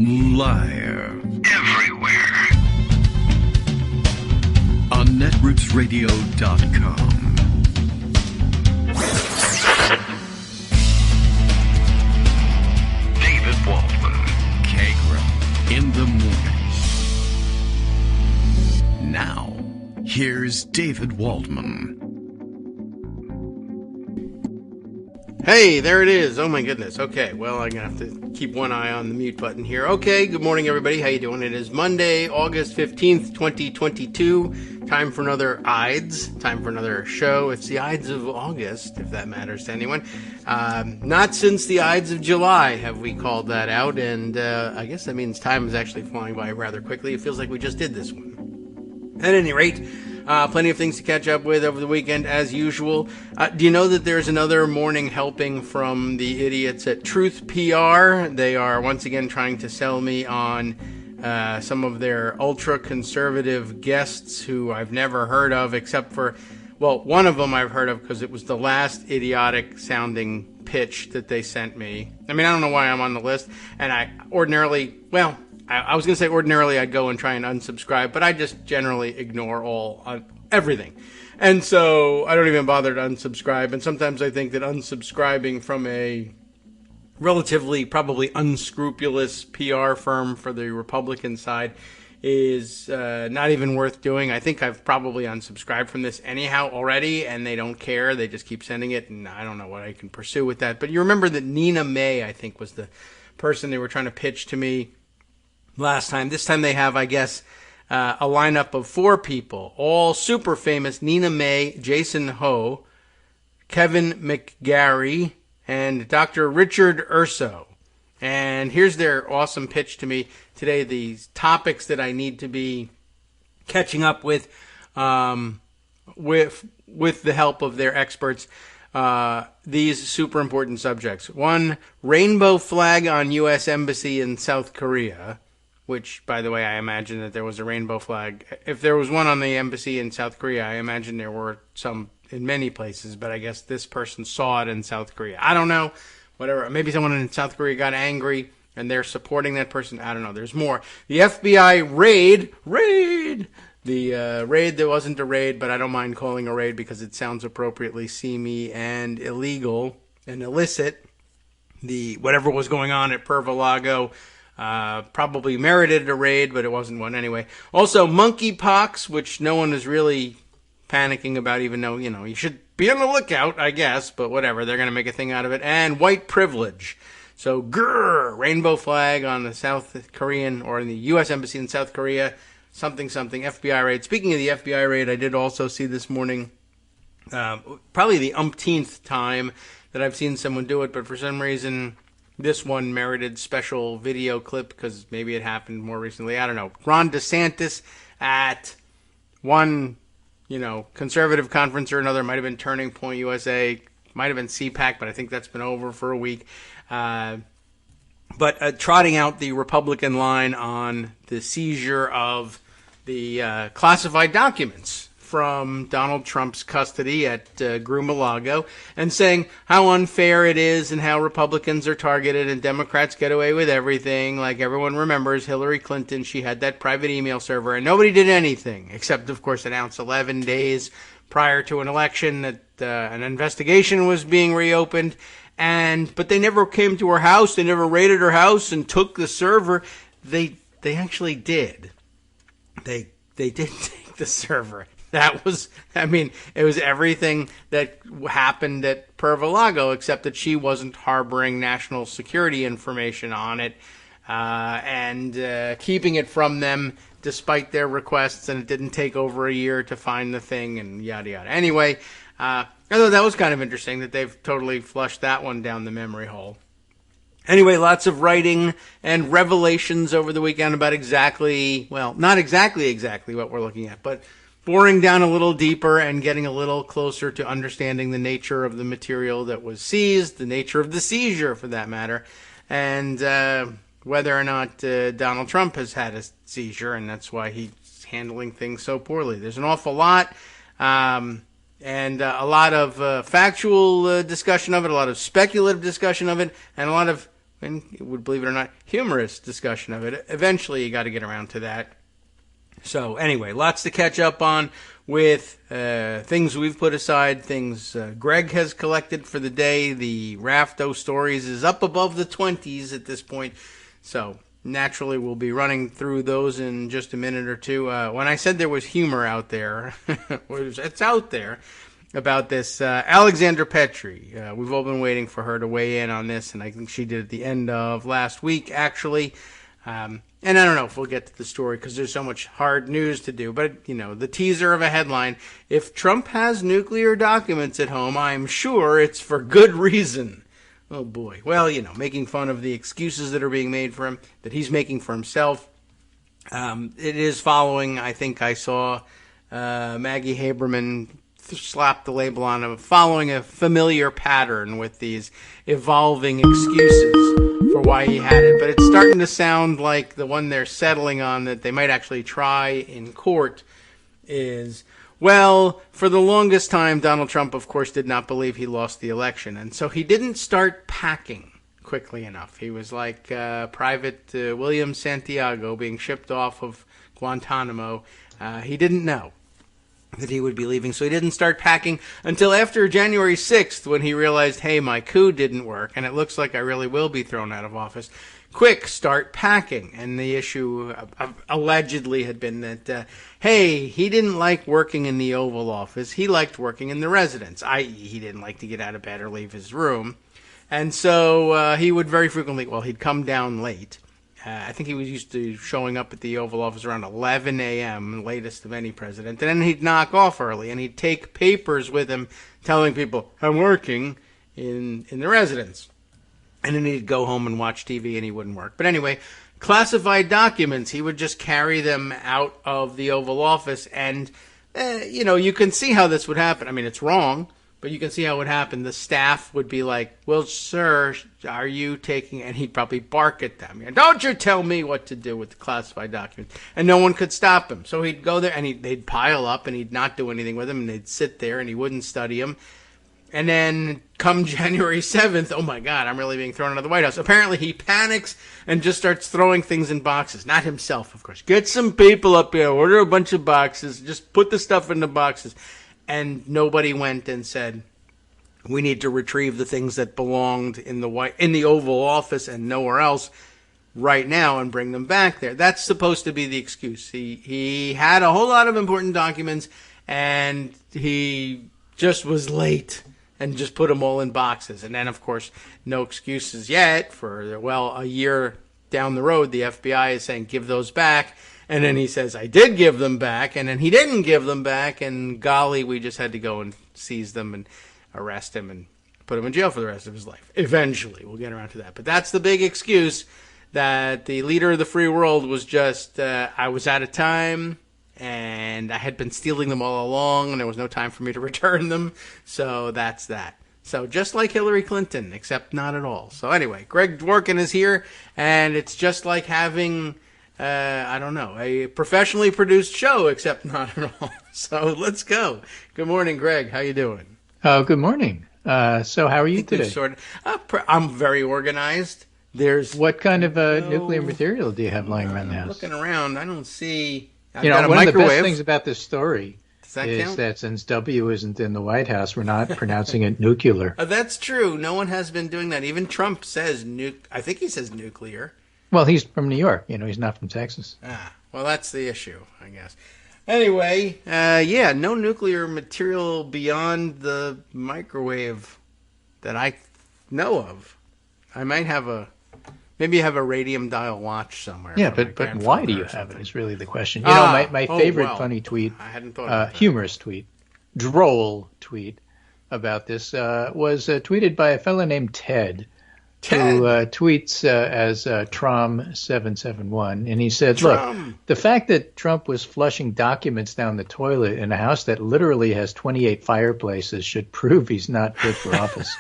Live. Everywhere. On netrootsradio.com. David Waldman. Kagro. In the morning. Now, here's David Waldman. Hey, there it is. Oh my goodness. Okay, well, I'm going to have to keep one eye on the mute button here. Okay, good morning everybody. How you doing? It is Monday, August 15th, 2022. Time for another Ides. Time for another show. It's the Ides of August, if that matters to anyone. Not since the Ides of July have we called that out, and I guess that means time is actually flying by rather quickly. It feels like we just did this one. At any rate, plenty of things to catch up with over the weekend, as usual. Do you know that there's another morning helping from the idiots at Truth PR? They are once again trying to sell me on some of their ultra-conservative guests who I've never heard of, except for, well, one of them I've heard of because it was the last idiotic-sounding pitch that they sent me. I mean, I don't know why I'm on the list, and I ordinarily, well, I was going to say ordinarily I'd go and try and unsubscribe, but I just generally ignore everything. And so I don't even bother to unsubscribe. And sometimes I think that unsubscribing from a relatively probably unscrupulous PR firm for the Republican side is not even worth doing. I think I've probably unsubscribed from this anyhow already, and they don't care. They just keep sending it, and I don't know what I can pursue with that. But you remember that Nina May, I think, was the person they were trying to pitch to me last time. This time they have, I guess, a lineup of 4 people, all super famous: Nina May, Jason Ho, Kevin McGarry, and Dr. Richard Urso. And here's their awesome pitch to me today, these topics that I need to be catching up with the help of their experts. These super important subjects. 1, rainbow flag on U.S. Embassy in South Korea. Which, by the way, I imagine that there was a rainbow flag. If there was one on the embassy in South Korea, I imagine there were some in many places, but I guess this person saw it in South Korea. I don't know. Whatever. Maybe someone in South Korea got angry and they're supporting that person. I don't know. There's more. The FBI raid. The raid that wasn't a raid, but I don't mind calling a raid because it sounds appropriately seamy and illegal and illicit. Whatever was going on at Perva-Lago probably merited a raid, but it wasn't one anyway. Also, monkeypox, which no one is really panicking about, even though, you should be on the lookout, I guess, but whatever, they're going to make a thing out of it. And white privilege. So, rainbow flag on the South Korean, or in the U.S. Embassy in South Korea, something, FBI raid. Speaking of the FBI raid, I did also see this morning, probably the umpteenth time that I've seen someone do it, but for some reason this one merited special video clip because maybe it happened more recently. I don't know. Ron DeSantis at one, conservative conference or another. Might have been Turning Point USA. Might have been CPAC, but I think that's been over for a week. But trotting out the Republican line on the seizure of the classified documents from Donald Trump's custody at Mar-a-Lago, and saying how unfair it is and how Republicans are targeted and Democrats get away with everything. Like everyone remembers, Hillary Clinton, she had that private email server and nobody did anything except, of course, announce 11 days prior to an election that an investigation was being reopened. But they never came to her house. They never raided her house and took the server. They actually did. They did take the server. It was everything that happened at Perva-Lago, except that she wasn't harboring national security information on it and keeping it from them despite their requests, and it didn't take over a year to find the thing and yada yada. Anyway, I thought that was kind of interesting that they've totally flushed that one down the memory hole. Anyway, lots of writing and revelations over the weekend about not exactly what we're looking at, but boring down a little deeper and getting a little closer to understanding the nature of the material that was seized, the nature of the seizure for that matter, and whether or not Donald Trump has had a seizure, and that's why he's handling things so poorly. There's an awful lot, and a lot of factual discussion of it, a lot of speculative discussion of it, and a lot of and would believe it or not, humorous discussion of it. Eventually, you got to get around to that. So anyway, lots to catch up on with things we've put aside, things Greg has collected for the day. The Rafto Stories is up above the 20s at this point. So naturally, we'll be running through those in just a minute or two. When I said there was humor out there, it's out there about this Alexandra Petrie. We've all been waiting for her to weigh in on this, and I think she did at the end of last week, actually. And I don't know if we'll get to the story because there's so much hard news to do. But, the teaser of a headline, if Trump has nuclear documents at home, I'm sure it's for good reason. Oh, boy. Well, making fun of the excuses that are being made for him, that he's making for himself. It is following, I think I saw Maggie Haberman slap the label on him, following a familiar pattern with these evolving excuses for why he had it. But it's starting to sound like the one they're settling on that they might actually try in court is, well, for the longest time, Donald Trump, of course, did not believe he lost the election. And so he didn't start packing quickly enough. He was like Private William Santiago being shipped off of Guantanamo. He didn't know that he would be leaving, so he didn't start packing until after January 6th when he realized, hey, my coup didn't work, and it looks like I really will be thrown out of office. Quick, start packing. And the issue allegedly had been that, hey, he didn't like working in the Oval Office. He liked working in the residence, i.e. he didn't like to get out of bed or leave his room. And so he would very frequently, he'd come down late. I think he was used to showing up at the Oval Office around 11 a.m., latest of any president. And then he'd knock off early, and he'd take papers with him telling people, I'm working in the residence. And then he'd go home and watch TV, and he wouldn't work. But anyway, classified documents, he would just carry them out of the Oval Office. And, you can see how this would happen. I mean, it's wrong. But you can see how it would happen. The staff would be like, well, sir, are you taking... And he'd probably bark at them. Don't you tell me what to do with the classified documents. And no one could stop him. So he'd go there, and they'd pile up, and he'd not do anything with them, and they'd sit there, and he wouldn't study them. And then come January 7th, oh, my God, I'm really being thrown out of the White House. Apparently, he panics and just starts throwing things in boxes. Not himself, of course. Get some people up here, order a bunch of boxes, just put the stuff in the boxes. And nobody went and said, we need to retrieve the things that belonged in the Oval Office and nowhere else right now and bring them back there. That's supposed to be the excuse. He had a whole lot of important documents, and he just was late and just put them all in boxes. And then, of course, no excuses yet for, a year down the road, the FBI is saying, give those back. And then he says, I did give them back, and then he didn't give them back, and golly, we just had to go and seize them and arrest him and put him in jail for the rest of his life. Eventually, we'll get around to that. But that's the big excuse, that the leader of the free world was just, I was out of time, and I had been stealing them all along, and there was no time for me to return them, so that's that. So just like Hillary Clinton, except not at all. So anyway, Greg Dworkin is here, and it's just like having... a professionally produced show, except not at all. So let's go. Good morning, Greg. How you doing? Oh, good morning. So how are you today? I'm very organized. What kind of nuclear material do you have lying around the house? Looking around, I don't see... one of the best things about this story is that since W isn't in the White House, we're not pronouncing it nuclear. That's true. No one has been doing that. Even Trump says I think he says nuclear. Well, he's from New York. He's not from Texas. Well, that's the issue, I guess. Anyway, no nuclear material beyond the microwave that I know of. I might have maybe have a radium dial watch somewhere. Yeah, but why do you have it is really the question. My favorite funny tweet, I hadn't thought about that. Humorous tweet, droll tweet about this was tweeted by a fellow named Ted. Who tweets as Trom771, and he said, look, the fact that Trump was flushing documents down the toilet in a house that literally has 28 fireplaces should prove he's not good for office.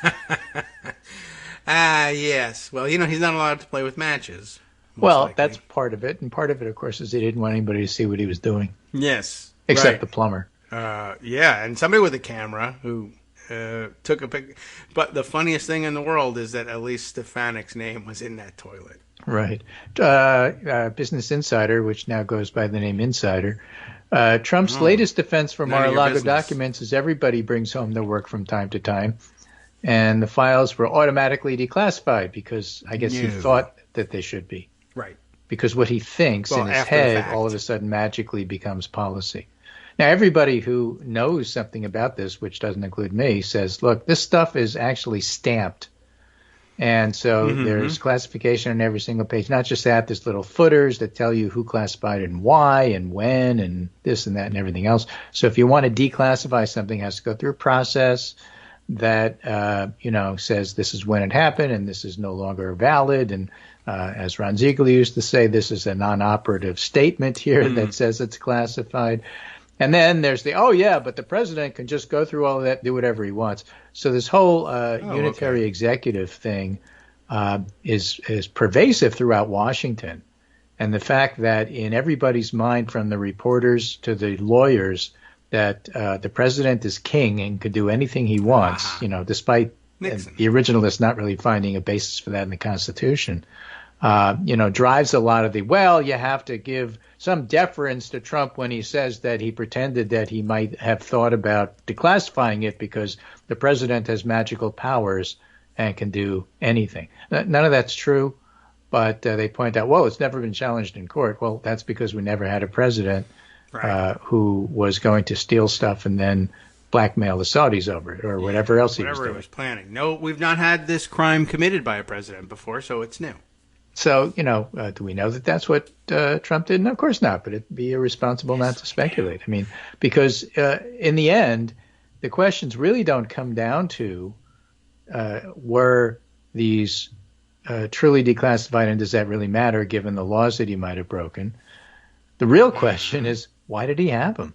Yes. Well, he's not allowed to play with matches. Well, that's part of it, and part of it, of course, is he didn't want anybody to see what he was doing. Yes. Except the plumber. And somebody with a camera who took a pic. But the funniest thing in the world is that at least Stefanik's name was in that toilet. Right. Business Insider, which now goes by the name Insider. Trump's latest defense for Mar-a-Lago documents is everybody brings home their work from time to time. And the files were automatically declassified because I guess he thought that they should be. Right. Because what he thinks in his head all of a sudden magically becomes policy. Now, everybody who knows something about this, which doesn't include me, says, look, this stuff is actually stamped. And so there's classification on every single page. Not just that, there's little footers that tell you who classified and why and when and this and that and everything else. So if you want to declassify something, it has to go through a process that, says this is when it happened and this is no longer valid. And as Ron Ziegler used to say, this is a non-operative statement here that says it's classified. And then there's but the president can just go through all of that, do whatever he wants. So this whole unitary executive thing is pervasive throughout Washington. And the fact that in everybody's mind, from the reporters to the lawyers, that the president is king and could do anything he wants, despite Nixon. The originalists not really finding a basis for that in the Constitution, drives a lot of you have to give some deference to Trump when he says that he pretended that he might have thought about declassifying it because the president has magical powers and can do anything. None of that's true, but they point out, it's never been challenged in court. Well, that's because we never had a president who was going to steal stuff and then blackmail the Saudis over it or whatever else he was doing. Whatever he was planning. No, we've not had this crime committed by a president before, so it's new. So, do we know that that's what Trump did? No, of course not, but it'd be irresponsible not to speculate. I mean, because in the end, the questions really don't come down to were these truly declassified and does that really matter given the laws that he might have broken? The real question is, why did he have them?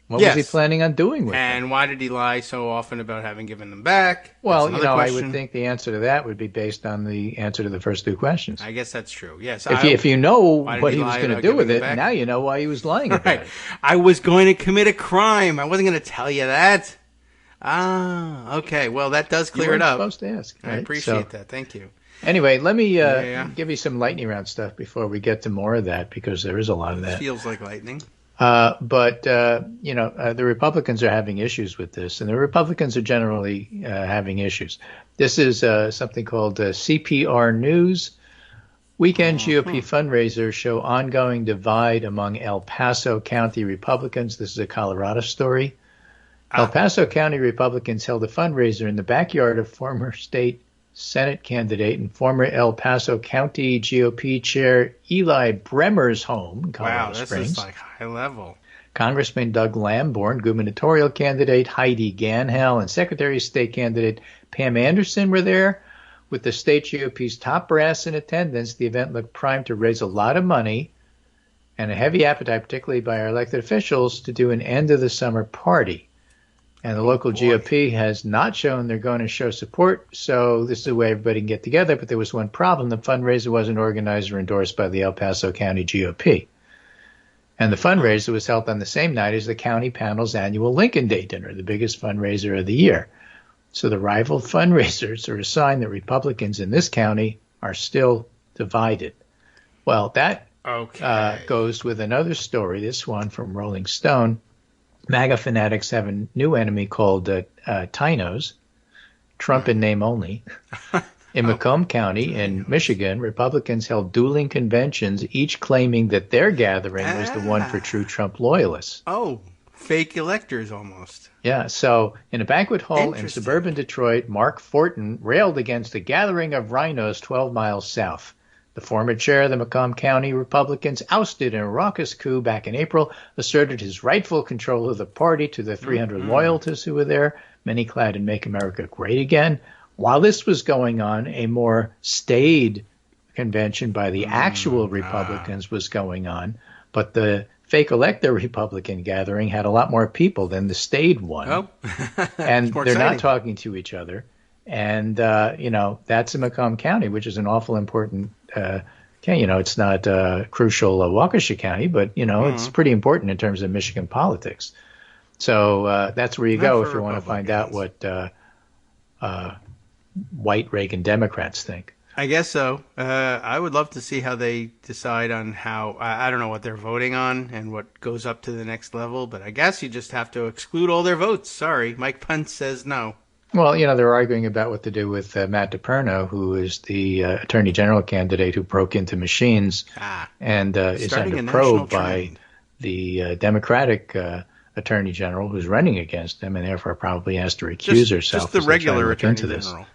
What was he planning on doing with them? And why did he lie so often about having given them back? Well, I would think the answer to that would be based on the answer to the first two questions. I guess that's true, yes. If you know what he was going to do with it, now you know why he was lying about it. I was going to commit a crime. I wasn't going to tell you that. Okay. Well, that does clear it up. You weren't supposed to ask. Right? I appreciate that. Thank you. Anyway, let me give you some lightning round stuff before we get to more of that, because there is a lot of that. It feels like lightning. But the Republicans are having issues with this, and the Republicans are generally having issues. This is something called CPR News. Weekend GOP fundraisers show ongoing divide among El Paso County Republicans. This is a Colorado story. El Paso County Republicans held a fundraiser in the backyard of former state Senate candidate and former El Paso County GOP chair Eli Bremer's home in Colorado Springs. Wow, this is like high level. Congressman Doug Lamborn, gubernatorial candidate Heidi Ganhell, and Secretary of State candidate Pam Anderson were there. With the state GOP's top brass in attendance, the event looked primed to raise a lot of money and a heavy appetite, particularly by our elected officials, to do an end-of-the-summer party. And the local GOP has not shown they're going to show support, so this is a way everybody can get together. But there was one problem. The fundraiser wasn't organized or endorsed by the El Paso County GOP. And the fundraiser was held on the same night as the county panel's annual Lincoln Day dinner, the biggest fundraiser of the year. So the rival fundraisers are a sign that Republicans in this county are still divided. Well, that goes with another story, this one from Rolling Stone. MAGA fanatics have a new enemy called Tinos, Trump in name only. In Macomb County in Michigan, Republicans held dueling conventions, each claiming that their gathering was the one for true Trump loyalists. Oh, fake electors almost. Yeah, so in a banquet hall in suburban Detroit, Mark Fortin railed against a gathering of rhinos 12 miles south. The former chair of the Macomb County Republicans, ousted in a raucous coup back in April, asserted his rightful control of the party to the 300 loyalists who were there, many clad in Make America Great Again. While this was going on, a more staid convention by the actual Republicans was going on, but the fake elector Republican gathering had a lot more people than the staid one. Oh. And they're not talking to each other. And, that's in Macomb County, which is an awful important county. It's not crucial Waukesha County, but, it's pretty important in terms of Michigan politics. So that's where you go if you want to find out what white Reagan Democrats think. I guess so. I would love to see how they decide on how, I don't know what they're voting on and what goes up to the next level, but I guess you just have to exclude all their votes. Sorry, Mike Pence says no. Well, they're arguing about what to do with Matt DePerno, who is the Attorney General candidate who broke into machines and is under probe by the Democratic Attorney General who's running against him and therefore probably has to recuse herself. Just the regular Attorney General,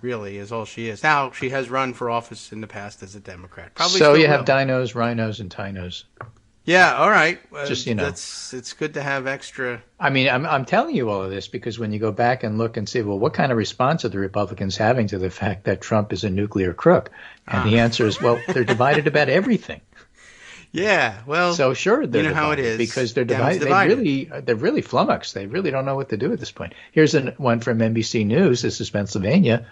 really, is all she is. Now, she has run for office in the past as a Democrat. Probably so you have dinos, rhinos, and tinos. Yeah, all right. Just, it's good to have extra. I mean, I'm telling you all of this because when you go back and look and see, well, what kind of response are the Republicans having to the fact that Trump is a nuclear crook? And the answer is, well, they're divided about everything. Yeah, well, so sure, they're divided how it is because they're divided. They're really flummoxed. They really don't know what to do at this point. Here's one from NBC News. This is Pennsylvania.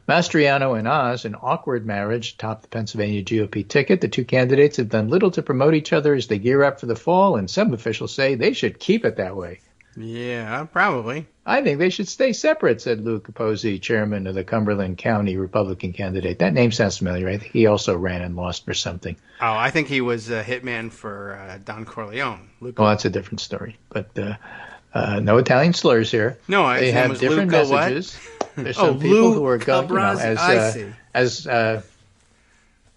Mastriano and Oz, an awkward marriage, topped the Pennsylvania GOP ticket. The two candidates have done little to promote each other as they gear up for the fall, and some officials say they should keep it that way. Yeah, probably. I think they should stay separate, said Lou Capozzi, chairman of the Cumberland County Republican candidate. That name sounds familiar. I think he also ran and lost for something. Oh, I think he was a hitman for Don Corleone. Well, that's a different story. But no Italian slurs here. No, they have different messages. There's some people who are going, as Frank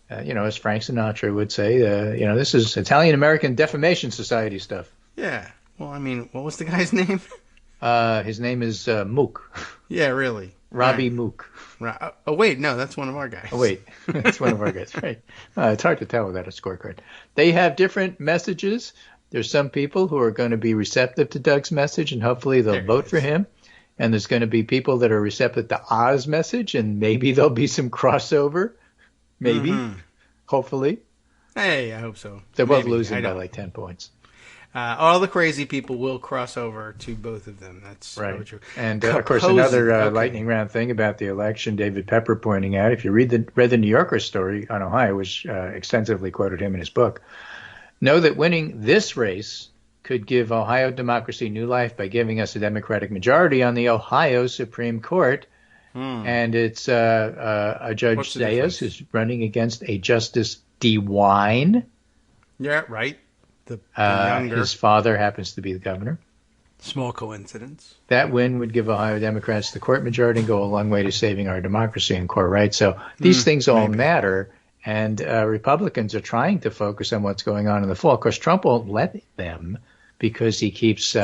Sinatra would say, this is Italian American Defamation Society stuff. Yeah. Well, I mean, what was the guy's name? His name is Mook. Yeah, really. Robbie Mook. Oh, wait, no, that's one of our guys. Oh, wait, that's one of our guys, right. It's hard to tell without a scorecard. They have different messages. There's some people who are going to be receptive to Doug's message, and hopefully they'll vote for him. And there's going to be people that are receptive to Oz's message, and maybe there'll be some crossover. Maybe. Mm-hmm. Hopefully. Hey, I hope so. They're both losing by like 10 points. All the crazy people will cross over to both of them. That's right. True. And, of course, another lightning round thing about the election, David Pepper pointing out, if you read the New Yorker story on Ohio, which extensively quoted him in his book, know that winning this race could give Ohio democracy new life by giving us a Democratic majority on the Ohio Supreme Court. And it's a Judge Zayas who's running against a Justice DeWine. Yeah, right. The younger. His father happens to be the governor. Small coincidence. That win would give Ohio Democrats the court majority and go a long way to saving our democracy and core rights. So these things all matter, and Republicans are trying to focus on what's going on in the fall. Of course, Trump won't let them because he keeps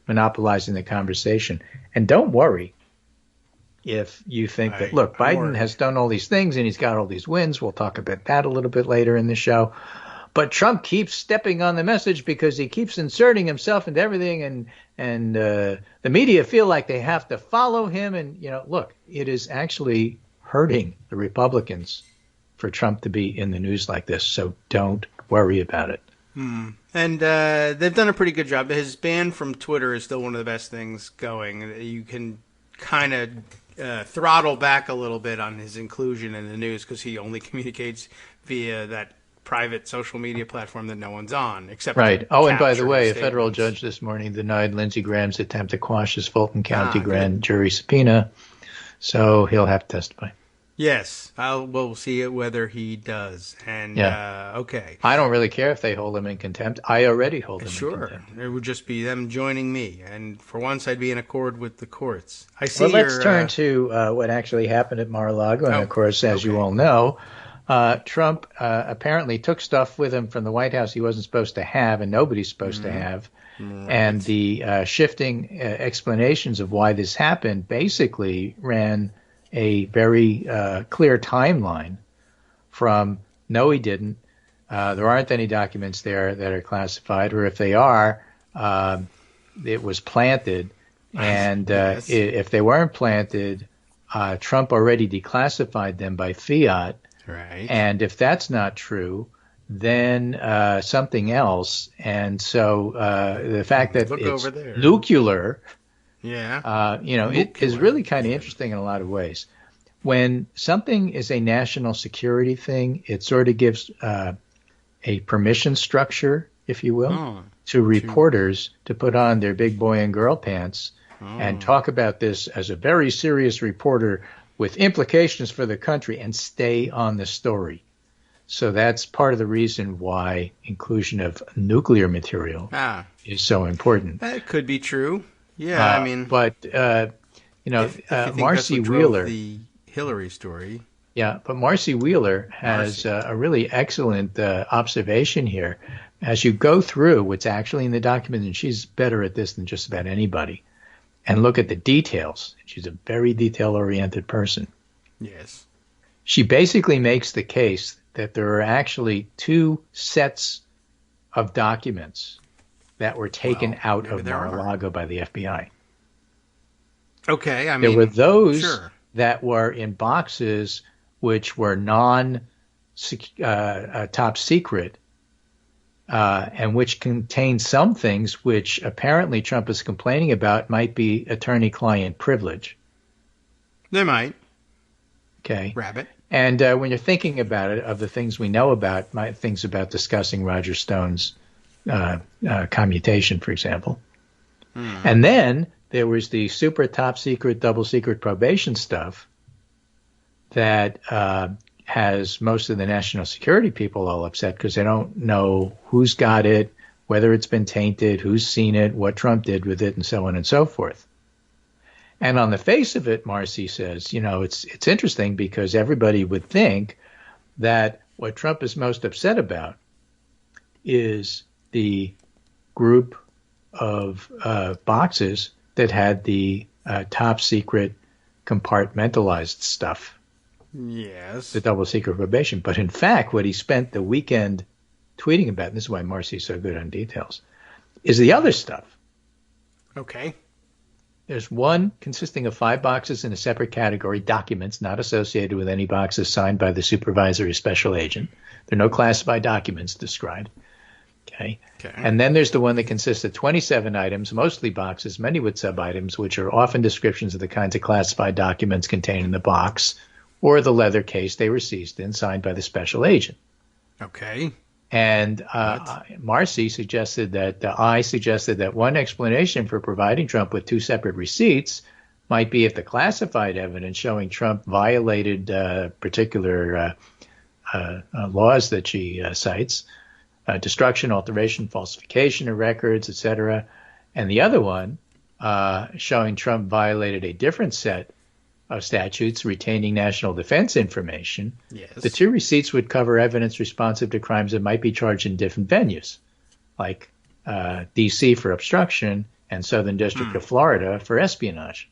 monopolizing the conversation. And don't worry if you think that, look, Biden has done all these things and he's got all these wins. We'll talk about that a little bit later in the show. But Trump keeps stepping on the message because he keeps inserting himself into everything, and the media feel like they have to follow him. And, look, it is actually hurting the Republicans for Trump to be in the news like this. So don't worry about it. And they've done a pretty good job. His ban from Twitter is still one of the best things going. You can kind of throttle back a little bit on his inclusion in the news because he only communicates via that private social media platform that no one's on, except right. Oh, and by the way, a federal judge this morning denied Lindsey Graham's attempt to quash his Fulton County grand jury subpoena, so he'll have to testify. Yes, we'll see whether he does. And okay, I don't really care if they hold him in contempt. I already hold him in contempt. It would just be them joining me, and for once, I'd be in accord with the courts. I see. Well, let's turn to what actually happened at Mar-a-Lago, and of course, as you all know. Trump apparently took stuff with him from the White House he wasn't supposed to have and nobody's supposed to have. Right. And the shifting explanations of why this happened basically ran a very clear timeline from no, he didn't. There aren't any documents there that are classified, or if they are, it was planted. And yes. If they weren't planted, Trump already declassified them by fiat. Right. And if that's not true, then something else. And so the fact that it's nuclear, it is really kind of interesting in a lot of ways. When something is a national security thing, it sort of gives a permission structure, if you will. to reporters to put on their big boy and girl pants and talk about this as a very serious reporter with implications for the country and stay on the story. So that's part of the reason why inclusion of nuclear material is so important. That could be true. Yeah, but if Marcy Wheeler, the Hillary story. Yeah, but Marcy Wheeler has a really excellent observation here. As you go through what's actually in the document, and she's better at this than just about anybody, and look at the details. She's a very detail-oriented person. Yes. She basically makes the case that there are actually two sets of documents that were taken out of Mar-a-Lago by the FBI. Okay, there were those that were in boxes which were top secret, and which contained some things which apparently Trump is complaining about might be attorney-client privilege. They might. Okay. Rabbit. And when you're thinking about it, of the things we know about, things about discussing Roger Stone's commutation, for example. And then there was the super top secret, double secret probation stuff that has most of the national security people all upset because they don't know who's got it, whether it's been tainted, who's seen it, what Trump did with it, and so on and so forth. And on the face of it, Marcy says, it's interesting because everybody would think that what Trump is most upset about is the group of boxes that had the top secret compartmentalized stuff. Yes. The double secret probation. But in fact, what he spent the weekend tweeting about, and this is why Marcy's so good on details, is the other stuff. Okay. There's one consisting of 5 boxes in a separate category, documents not associated with any boxes signed by the supervisory special agent. There are no classified documents described. Okay. And then there's the one that consists of 27 items, mostly boxes, many with sub-items, which are often descriptions of the kinds of classified documents contained in the box or the leather case they were seized in, signed by the special agent. Okay. And Marcy suggested that one explanation for providing Trump with 2 separate receipts might be if the classified evidence showing Trump violated particular laws that she cites, destruction, alteration, falsification of records, etc., and the other one showing Trump violated a different set of statutes retaining national defense information. Yes. The 2 receipts would cover evidence responsive to crimes that might be charged in different venues, like D.C. for obstruction and Southern District of Florida for espionage.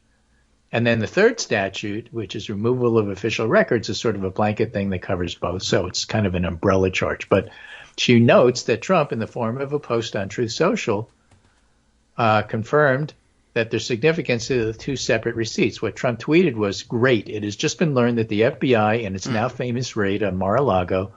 And then the third statute, which is removal of official records, is sort of a blanket thing that covers both. So it's kind of an umbrella charge. But she notes that Trump, in the form of a post on Truth Social, confirmed that there's significance to the 2 separate receipts. What Trump tweeted was, great, it has just been learned that the FBI, in its now famous raid on Mar-a-Lago,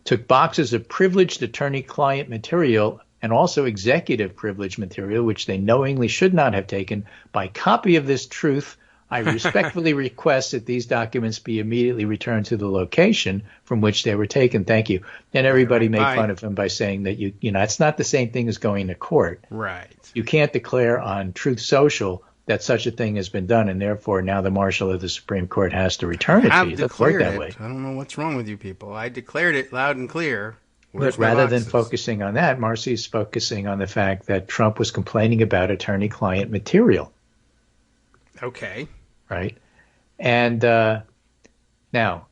took boxes of privileged attorney-client material and also executive privilege material, which they knowingly should not have taken. By copy of this truth, I respectfully request that these documents be immediately returned to the location from which they were taken. Thank you. And everybody made fun of him by saying that, it's not the same thing as going to court. Right. You can't declare on Truth Social that such a thing has been done, and therefore now the marshal of the Supreme Court has to return it to you. It doesn't work that way. I don't know what's wrong with you people. I declared it loud and clear. But rather than focusing on that, Marcy's focusing on the fact that Trump was complaining about attorney-client material. Okay. Right. And now,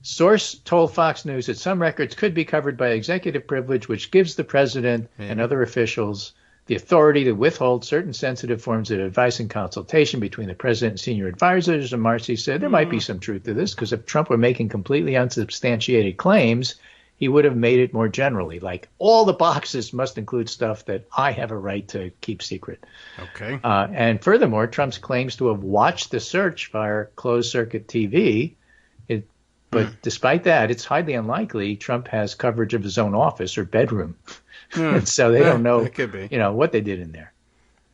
source told Fox News that some records could be covered by executive privilege, which gives the president and other officials the authority to withhold certain sensitive forms of advice and consultation between the president and senior advisors. And Marcy said there might be some truth to this, because if Trump were making completely unsubstantiated claims, he would have made it more generally, like all the boxes must include stuff that I have a right to keep secret. Okay. And furthermore, Trump's claims to have watched the search via closed-circuit TV, but despite that, it's highly unlikely Trump has coverage of his own office or bedroom. And so they don't know, what they did in there.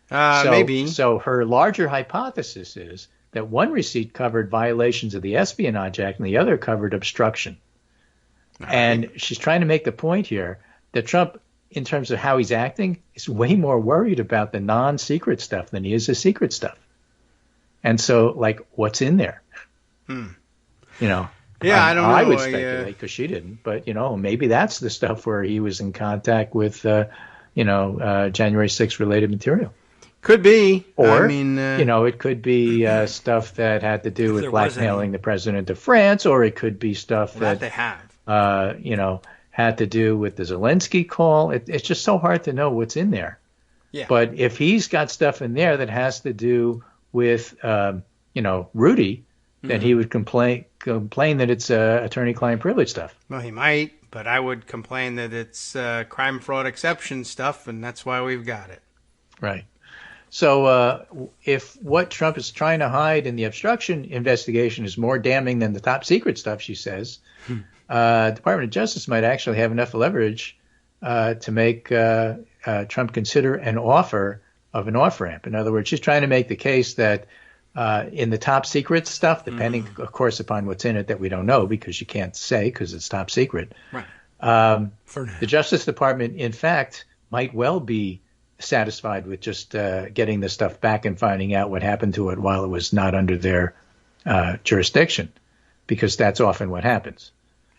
Maybe. So her larger hypothesis is that one receipt covered violations of the Espionage Act and the other covered obstruction. And she's trying to make the point here that Trump in terms of how he's acting, is way more worried about the non-secret stuff than he is the secret stuff. And so, like, what's in there? You know? Yeah, I don't know. I would speculate because she didn't. But, you know, maybe that's the stuff where he was in contact with, January 6th related material. Could be. Or, it could be stuff that had to do with blackmailing the president of France, or it could be stuff that they have. Had to do with the Zelensky call. It's just so hard to know what's in there. Yeah. But if he's got stuff in there that has to do with, Rudy, then he would complain that it's attorney-client privilege stuff. Well, he might, but I would complain that it's crime, fraud, exception stuff, and that's why we've got it. Right. So if what Trump is trying to hide in the obstruction investigation is more damning than the top secret stuff, she says, Department of Justice might actually have enough leverage to make Trump consider an offer of an off-ramp. In other words, she's trying to make the case that in the top secret stuff, depending, of course, upon what's in it that we don't know because you can't say because it's top secret, right. The Justice Department, in fact, might well be satisfied with just getting the stuff back and finding out what happened to it while it was not under their jurisdiction, because that's often what happens.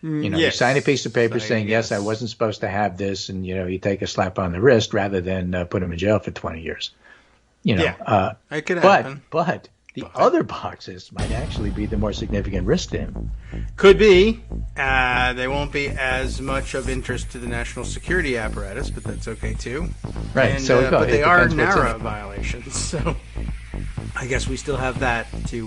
You sign a piece of paper saying, yes, I wasn't supposed to have this, and, you take a slap on the wrist rather than put him in jail for 20 years. It could happen. But the other boxes might actually be the more significant risk to him. Could be. They won't be as much of interest to the national security apparatus, but that's okay, too. Right. And, but they are NARA violations, so I guess we still have that to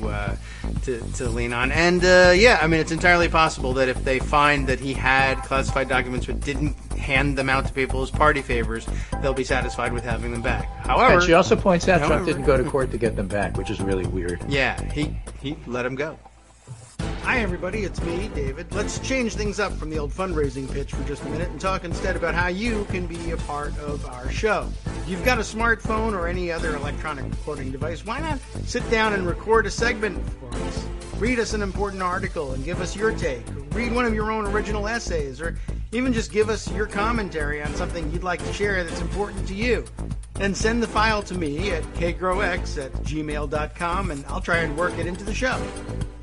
lean on. And, it's entirely possible that if they find that he had classified documents but didn't hand them out to people as party favors, they'll be satisfied with having them back. However, and she also points out Trump didn't go to court to get them back, which is really weird. Yeah, he let them go. Hi, everybody. It's me, David. Let's change things up from the old fundraising pitch for just a minute and talk instead about how you can be a part of our show. If you've got a smartphone or any other electronic recording device, why not sit down and record a segment for us? Read us an important article and give us your take. Or read one of your own original essays, or even just give us your commentary on something you'd like to share that's important to you. And send the file to me at kagrox@gmail.com, and I'll try and work it into the show.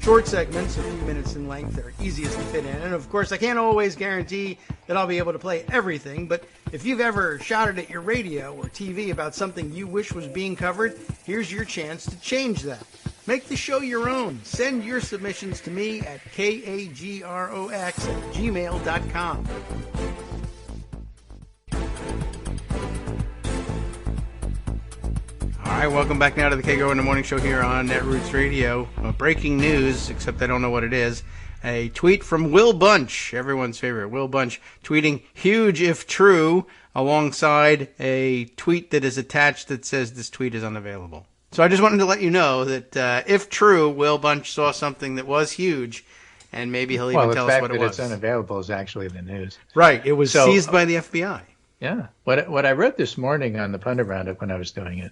Short segments, a few minutes in length, are easiest to fit in. And of course, I can't always guarantee that I'll be able to play everything, but if you've ever shouted at your radio or TV about something you wish was being covered, here's your chance to change that. Make the show your own. Send your submissions to me at kagrox@gmail.com. All right, welcome back now to the Kagro in the Morning Show here on Netroots Radio. Breaking news, except I don't know what it is. A tweet from Will Bunch, everyone's favorite, Will Bunch, tweeting "huge if true" alongside a tweet that is attached that says this tweet is unavailable. So I just wanted to let you know that if true, Will Bunch saw something that was huge, and maybe he'll even tell us what it was. The fact that it's unavailable is actually the news. Right, it was seized by the FBI. Yeah. What I wrote this morning on the Pundit Roundup when I was doing it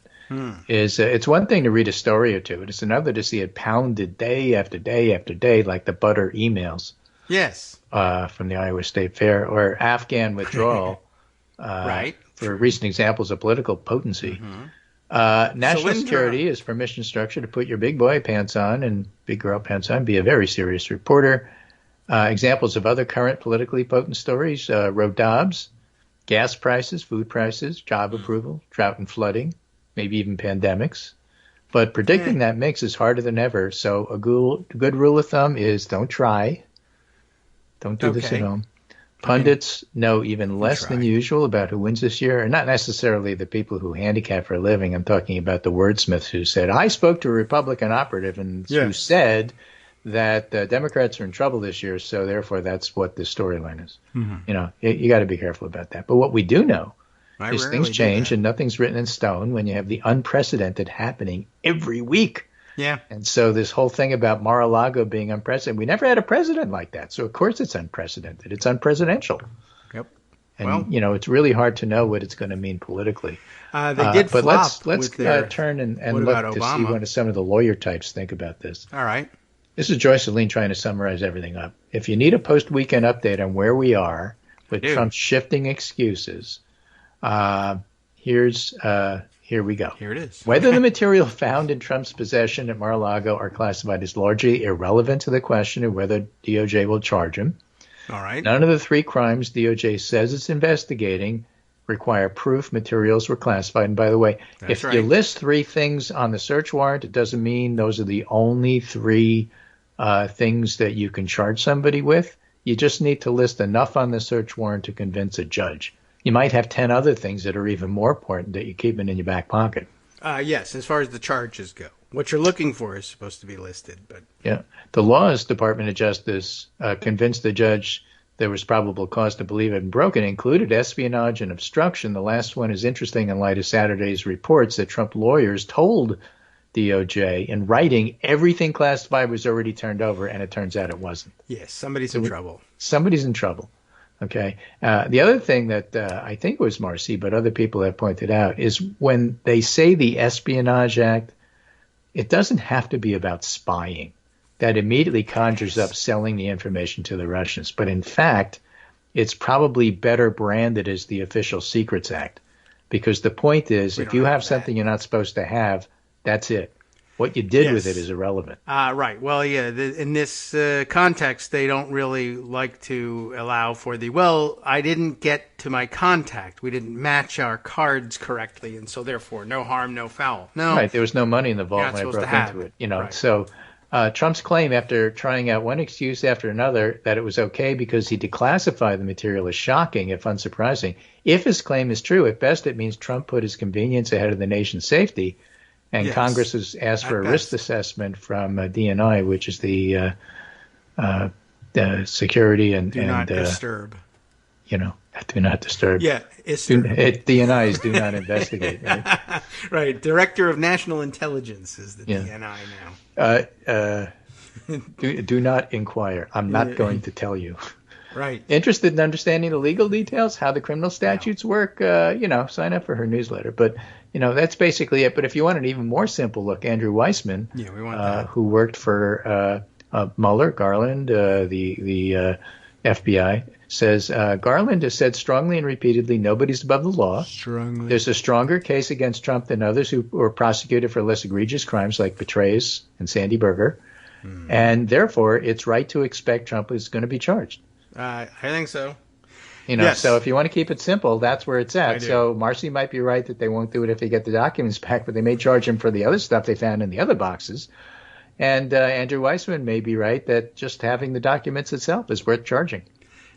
is it's one thing to read a story or two. It's another to see it pounded day after day after day, like the butter emails. Yes. From the Iowa State Fair, or Afghan withdrawal. Right. For recent examples of political potency. National security is permission structure to put your big boy pants on and big girl pants on, be a very serious reporter. Examples of other current politically potent stories, Roe Dobbs, gas prices, food prices, job approval, drought and flooding, maybe even pandemics. But predicting that mix is harder than ever. So a good rule of thumb is don't try. Don't do this at home. Pundits know even less than usual about who wins this year, and not necessarily the people who handicap for a living. I'm talking about the wordsmiths who said, I spoke to a Republican operative and who said that Democrats are in trouble this year, so therefore that's what the storyline is. You know, you got to be careful about that. But what we do know is things change and nothing's written in stone when you have the unprecedented happening every week. Yeah. And so this whole thing about Mar-a-Lago being unprecedented, we never had a president like that. So, of course, it's unprecedented. It's unpresidential. Yep. And, you know, it's really hard to know what it's going to mean politically. They did but flop let's turn and look to see what some of the lawyer types think about this. All right. This is Joyce Aline trying to summarize everything up. If you need a post-weekend update on where we are with Trump's shifting excuses, Here we go. Here it is. Whether the material found in Trump's possession at Mar-a-Lago are classified is largely irrelevant to the question of whether DOJ will charge him. All right. None of the three crimes DOJ says it's investigating require proof materials were classified. And by the way, if you list three things on the search warrant, it doesn't mean those are the only three things that you can charge somebody with. You just need to list enough on the search warrant to convince a judge. You might have 10 other things that are even more important that you keep in your back pocket. Yes, as far as the charges go. What you're looking for is supposed to be listed. But yeah, the Laws Department of Justice convinced the judge there was probable cause to believe it had been broken, included espionage and obstruction. The last one is interesting in light of Saturday's reports that Trump lawyers told DOJ in writing everything classified was already turned over, and it turns out it wasn't. Yes, somebody's in trouble. Somebody's in trouble. Okay. The other thing that I think was Marcy, but other people have pointed out, is when they say the Espionage Act, it doesn't have to be about spying. That immediately conjures up selling the information to the Russians. But in fact, it's probably better branded as the Official Secrets Act, because the point is, if you have something you're not supposed to have, that's it. What you did with it is irrelevant. Right. Well, yeah, in this context, they don't really like to allow for I didn't get to my contact. We didn't match our cards correctly, and so therefore, no harm, no foul. No. Right. There was no money in the vault when I broke into it. Right. So Trump's claim, after trying out one excuse after another, that it was okay because he declassified the material is shocking, if unsurprising. If his claim is true, at best it means Trump put his convenience ahead of the nation's safety. And Congress has asked for a risk assessment from DNI, which is the security and do not disturb. Do not disturb. Yeah, DNI is do not investigate. Right? Right. Director of National Intelligence is the DNI now. Do not inquire. I'm not going to tell you. Right. Interested in understanding the legal details, how the criminal statutes work? Sign up for her newsletter. But that's basically it. But if you want an even more simple look, Andrew Weissman, who worked for Mueller, Garland, the FBI, says Garland has said strongly and repeatedly nobody's above the law. Strongly. There's a stronger case against Trump than others who were prosecuted for less egregious crimes like Petraeus and Sandy Berger. And therefore, it's right to expect Trump is going to be charged. I think so. So if you want to keep it simple, that's where it's at. So Marcy might be right that they won't do it if they get the documents back, but they may charge him for the other stuff they found in the other boxes. And Andrew Weissman may be right that just having the documents itself is worth charging.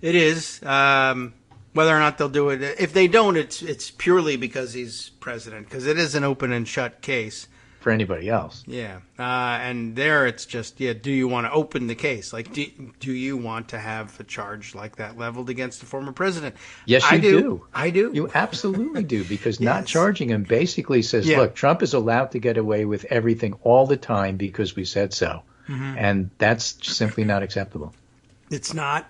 It is. Whether or not they'll do it, if they don't, it's purely because he's president, because it is an open and shut case. For anybody else. Yeah. And there it's just, do you want to open the case? Like, do you want to have a charge like that leveled against the former president? Yes, you do. I do. You absolutely do, because not charging him basically says, look, Trump is allowed to get away with everything all the time because we said so. Mm-hmm. And that's simply not acceptable. It's not.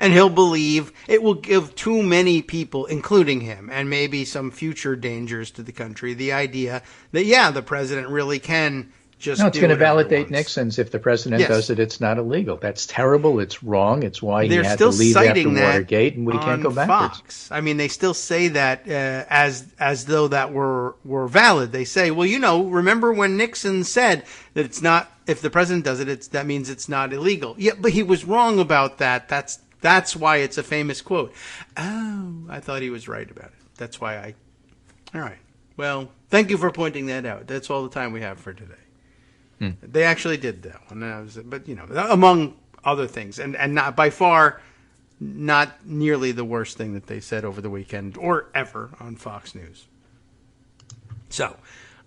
And he'll believe it will give too many people, including him, and maybe some future dangers to the country, the idea that, the president really can just it's going to validate Nixon's. If the president does it, it's not illegal. That's terrible. It's wrong. It's why he had to leave after Watergate, and we can't go backwards. Fox. I mean, they still say that as though that were valid. They say, well, remember when Nixon said that it's not, if the president does it, that means it's not illegal. Yeah, but he was wrong about that. That's why it's a famous quote. Oh, I thought he was right about it. That's why all right. Well, thank you for pointing that out. That's all the time we have for today. They actually did that one. But, among other things. And not by far, not nearly the worst thing that they said over the weekend or ever on Fox News. So,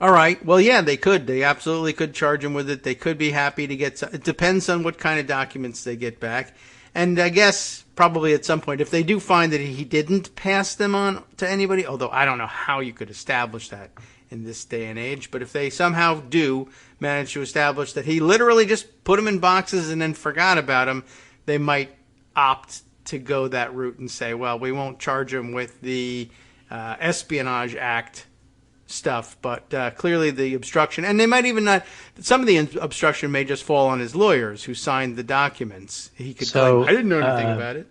all right. Well, they could. They absolutely could charge him with it. They could be happy to get it depends on what kind of documents they get back. And I guess probably at some point, if they do find that he didn't pass them on to anybody, although I don't know how you could establish that in this day and age, but if they somehow do manage to establish that he literally just put them in boxes and then forgot about them, they might opt to go that route and say, well, we won't charge him with the Espionage Act stuff, but clearly the obstruction, and they might even not, some of the obstruction may just fall on his lawyers who signed the documents. He could claim, I didn't know anything about it.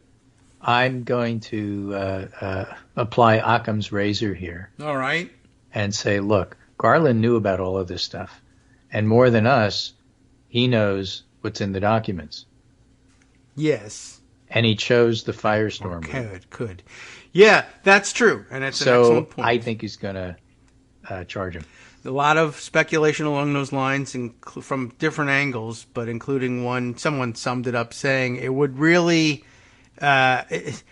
I'm going to apply Occam's razor here. All right. And say, look, Garland knew about all of this stuff. And more than us, he knows what's in the documents. Yes. And he chose the firestorm. Could. Yeah, that's true. And that's an excellent point. I think he's going to charge him. A lot of speculation along those lines from different angles, but including one, someone summed it up saying it would really, it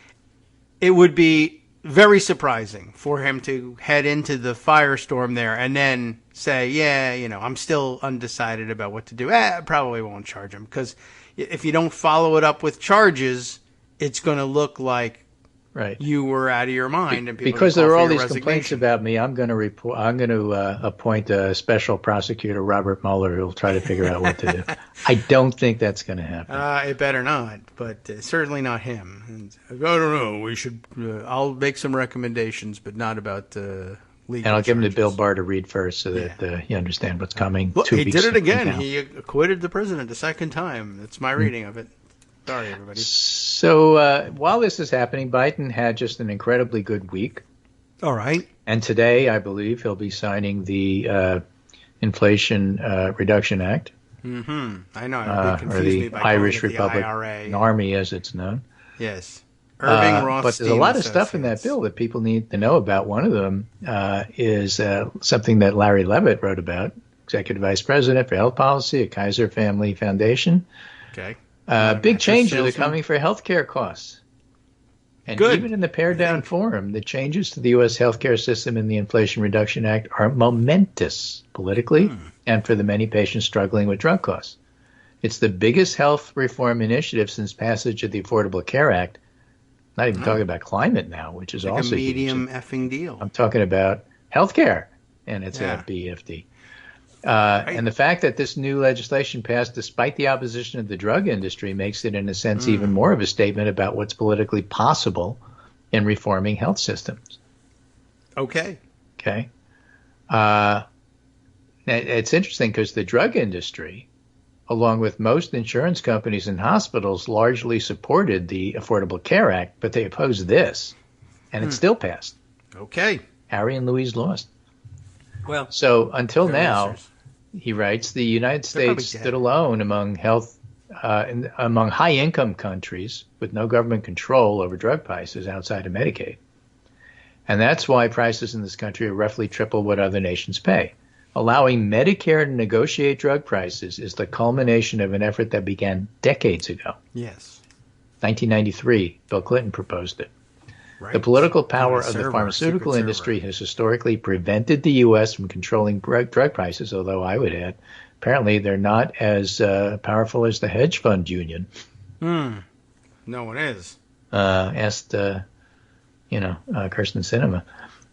would be very surprising for him to head into the firestorm there and then say, yeah, I'm still undecided about what to do. I probably won't charge him, because if you don't follow it up with charges, it's going to look like you were out of your mind. And because there are all these complaints about me, I'm going to appoint a special prosecutor, Robert Mueller, who will try to figure out what to do. I don't think that's going to happen. It better not, but certainly not him. And I don't know. We should. I'll make some recommendations, but not about legal. And I'll give him to Bill Barr to read first, so that you understand what's coming. Look, he did it again. He acquitted the president a second time. That's my reading of it. Sorry, everybody. So while this is happening, Biden had just an incredibly good week. All right. And today, I believe, he'll be signing the Inflation Reduction Act. Mm-hmm. I know. It confused me by Irish calling it the Republic IRA. Army, as it's known. Yes. Irving Rothstein. But there's a lot of stuff in that bill that people need to know about. One of them is something that Larry Levitt wrote about, Executive Vice President for Health Policy at Kaiser Family Foundation. Okay. Big changes are coming for healthcare costs. And even in the pared-down form, the changes to the U.S. healthcare system in the Inflation Reduction Act are momentous politically and for the many patients struggling with drug costs. It's the biggest health reform initiative since passage of the Affordable Care Act. Not even talking about climate now, which is also a medium huge. effing deal. I'm talking about healthcare, and it's a BFD. And the fact that this new legislation passed despite the opposition of the drug industry makes it, in a sense, even more of a statement about what's politically possible in reforming health systems. Okay. It's interesting because the drug industry, along with most insurance companies and hospitals, largely supported the Affordable Care Act, but they opposed this, and it still passed. Okay. Harry and Louise lost. Well, so until now, he writes, the United States stood alone among among high-income countries with no government control over drug prices outside of Medicaid. And that's why prices in this country are roughly triple what other nations pay. Allowing Medicare to negotiate drug prices is the culmination of an effort that began decades ago. Yes. 1993, Bill Clinton proposed it. Right. The political power of the pharmaceutical industry has historically prevented the U.S. from controlling drug prices, although I would add, apparently they're not as powerful as the hedge fund union. No one is. Asked, Kirsten Sinema.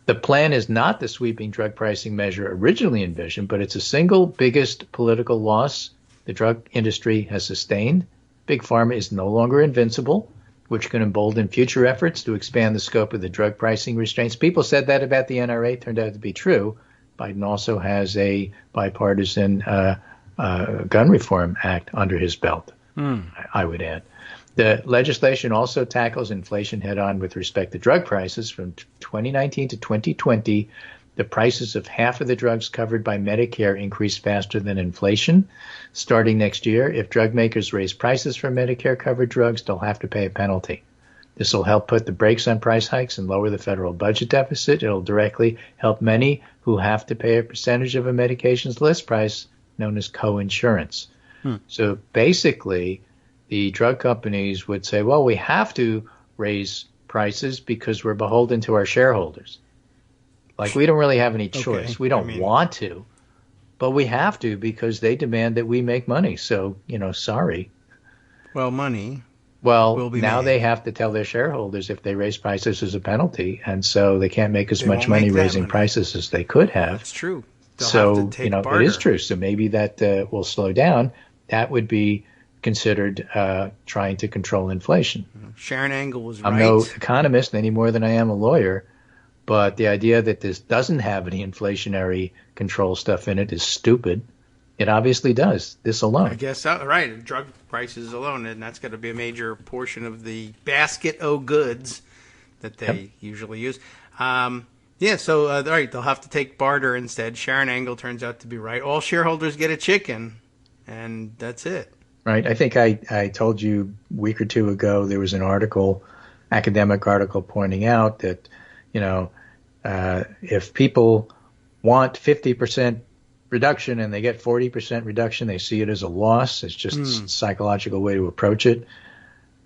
The plan is not the sweeping drug pricing measure originally envisioned, but it's the single biggest political loss the drug industry has sustained. Big Pharma is no longer invincible, which can embolden future efforts to expand the scope of the drug pricing restraints. People said that about the NRA, turned out to be true. Biden also has a bipartisan gun reform act under his belt, I would add. The legislation also tackles inflation head-on with respect to drug prices. From 2019 to 2020, the prices of half of the drugs covered by Medicare increased faster than inflation. Starting next year, if drug makers raise prices for Medicare-covered drugs, they'll have to pay a penalty. This will help put the brakes on price hikes and lower the federal budget deficit. It'll directly help many who have to pay a percentage of a medication's list price, known as coinsurance. So basically, the drug companies would say, well, we have to raise prices because we're beholden to our shareholders. Like, we don't really have any choice. Okay. We don't want to, but we have to because they demand that we make money. So, sorry. Well, money. Well, now they have to tell their shareholders if they raise prices as a penalty, and so they can't make as much money raising prices as they could have. That's true. So, it is true. So maybe that will slow down. That would be considered trying to control inflation. Sharon Angle was right. I'm no economist any more than I am a lawyer, but the idea that this doesn't have any inflationary control stuff in it is stupid. It obviously does, this alone. I guess so. Right, drug prices alone, and that's got to be a major portion of the basket of goods that they usually use. So, all right, they'll have to take barter instead. Sharon Angle turns out to be right. All shareholders get a chicken, and that's it. Right. I think I told you a week or two ago there was an article, academic article, pointing out that, if people want 50% reduction and they get 40% reduction, they see it as a loss. It's just a psychological way to approach it.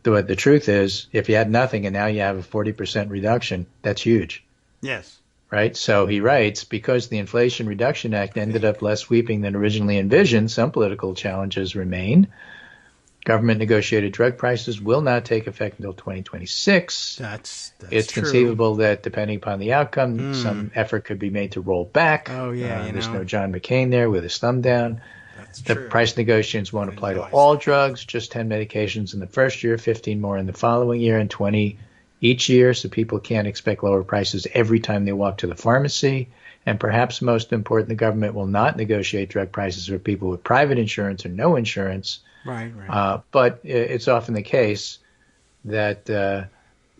The truth is, if you had nothing and now you have a 40% reduction, that's huge. Yes. Right? So he writes, because the Inflation Reduction Act ended up less sweeping than originally envisioned, some political challenges remain. Government negotiated drug prices will not take effect until 2026. That's it's true. Conceivable that, depending upon the outcome, some effort could be made to roll back. Oh, yeah. There's no John McCain there with his thumb down. That's the true. Price negotiations won't apply to all drugs, just 10 medications in the first year, 15 more in the following year, and 20 each year, so people can't expect lower prices every time they walk to the pharmacy. And perhaps most important, the government will not negotiate drug prices for people with private insurance or no insurance. Right. But it's often the case that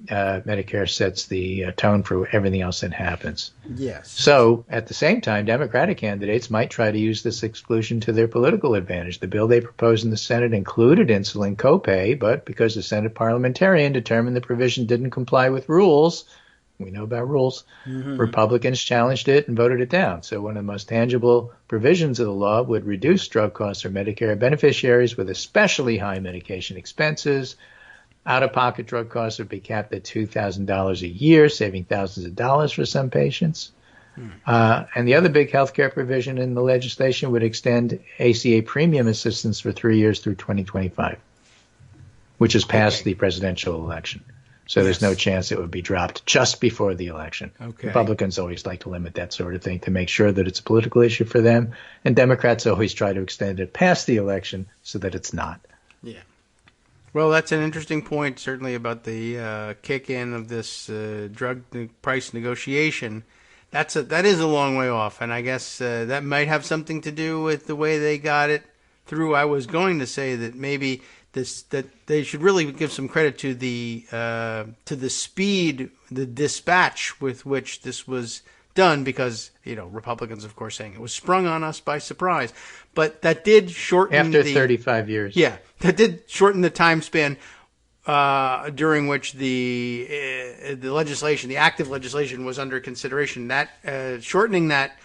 Medicare sets the tone for everything else that happens. Yes. So at the same time, Democratic candidates might try to use this exclusion to their political advantage. The bill they proposed in the Senate included insulin copay, but because the Senate parliamentarian determined the provision didn't comply with rules, we know about rules, Republicans challenged it and voted it down. So one of the most tangible provisions of the law would reduce drug costs for Medicare beneficiaries with especially high medication expenses. Out-of-pocket drug costs would be capped at $2,000 a year, saving thousands of dollars for some patients. And the other big health care provision in the legislation would extend ACA premium assistance for 3 years through 2025, which is past the presidential election. So there's no chance it would be dropped just before the election. Okay. Republicans always like to limit that sort of thing to make sure that it's a political issue for them. And Democrats always try to extend it past the election so that it's not. Yeah. Well, that's an interesting point, certainly, about the kick-in of this drug price negotiation. That is a long way off, and I guess that might have something to do with the way they got it through. I was going to say that maybe that they should really give some credit to the speed, the dispatch with which this was done, because Republicans, of course, saying it was sprung on us by surprise, but that did shorten after 35 years. Yeah, that did shorten the time span during which the legislation, the active legislation, was under consideration. That shortening that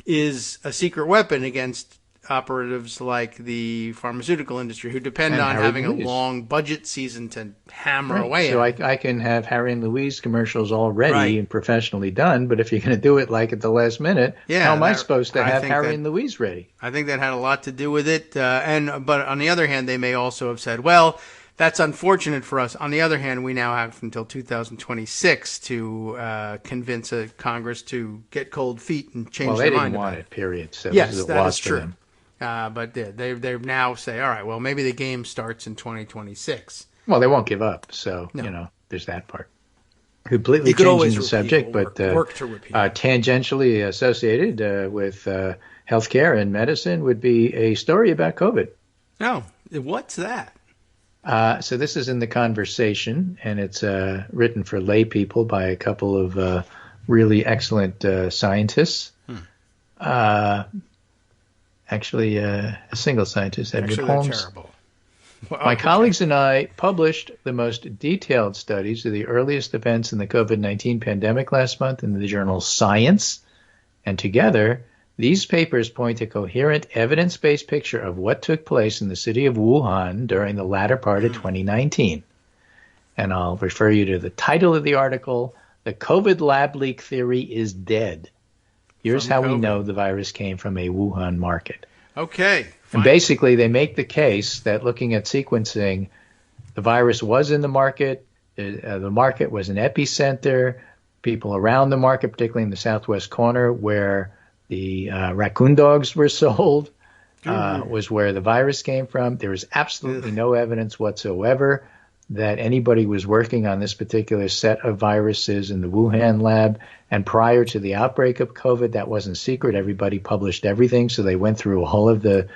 is a secret weapon against operatives like the pharmaceutical industry, who depend on having a long budget season to hammer away. So I can have Harry and Louise commercials all ready and professionally done, but if you're going to do it like at the last minute, how am I supposed to have Harry and Louise ready? I think that had a lot to do with it. But on the other hand, they may also have said, well, that's unfortunate for us. On the other hand, we now have until 2026 to convince Congress to get cold feet and change their mind. Well, they didn't want it, period. So yes, this is a that loss is true. for them. But they now say, all right, well, maybe the game starts in 2026. Well, they won't give up, so there's that part. Completely changing the subject, but tangentially associated with healthcare and medicine would be a story about COVID. Oh, what's that? So this is in The Conversation, and it's written for lay people by a couple of really excellent scientists. Actually, a single scientist, Edward Holmes. Terrible. Well, my colleagues and I published the most detailed studies of the earliest events in the COVID-19 pandemic last month in the journal Science. And together, these papers point a coherent, evidence-based picture of what took place in the city of Wuhan during the latter part of 2019. And I'll refer you to the title of the article, "The COVID Lab Leak Theory is Dead. Here's how we know the virus came from a Wuhan market." Okay. And basically, they make the case that looking at sequencing, the virus was in the market. The market was an epicenter. People around the market, particularly in the southwest corner where the raccoon dogs were sold, was where the virus came from. There is absolutely no evidence whatsoever that anybody was working on this particular set of viruses in the Wuhan lab. And prior to the outbreak of COVID, that wasn't secret. Everybody published everything. So they went through all of the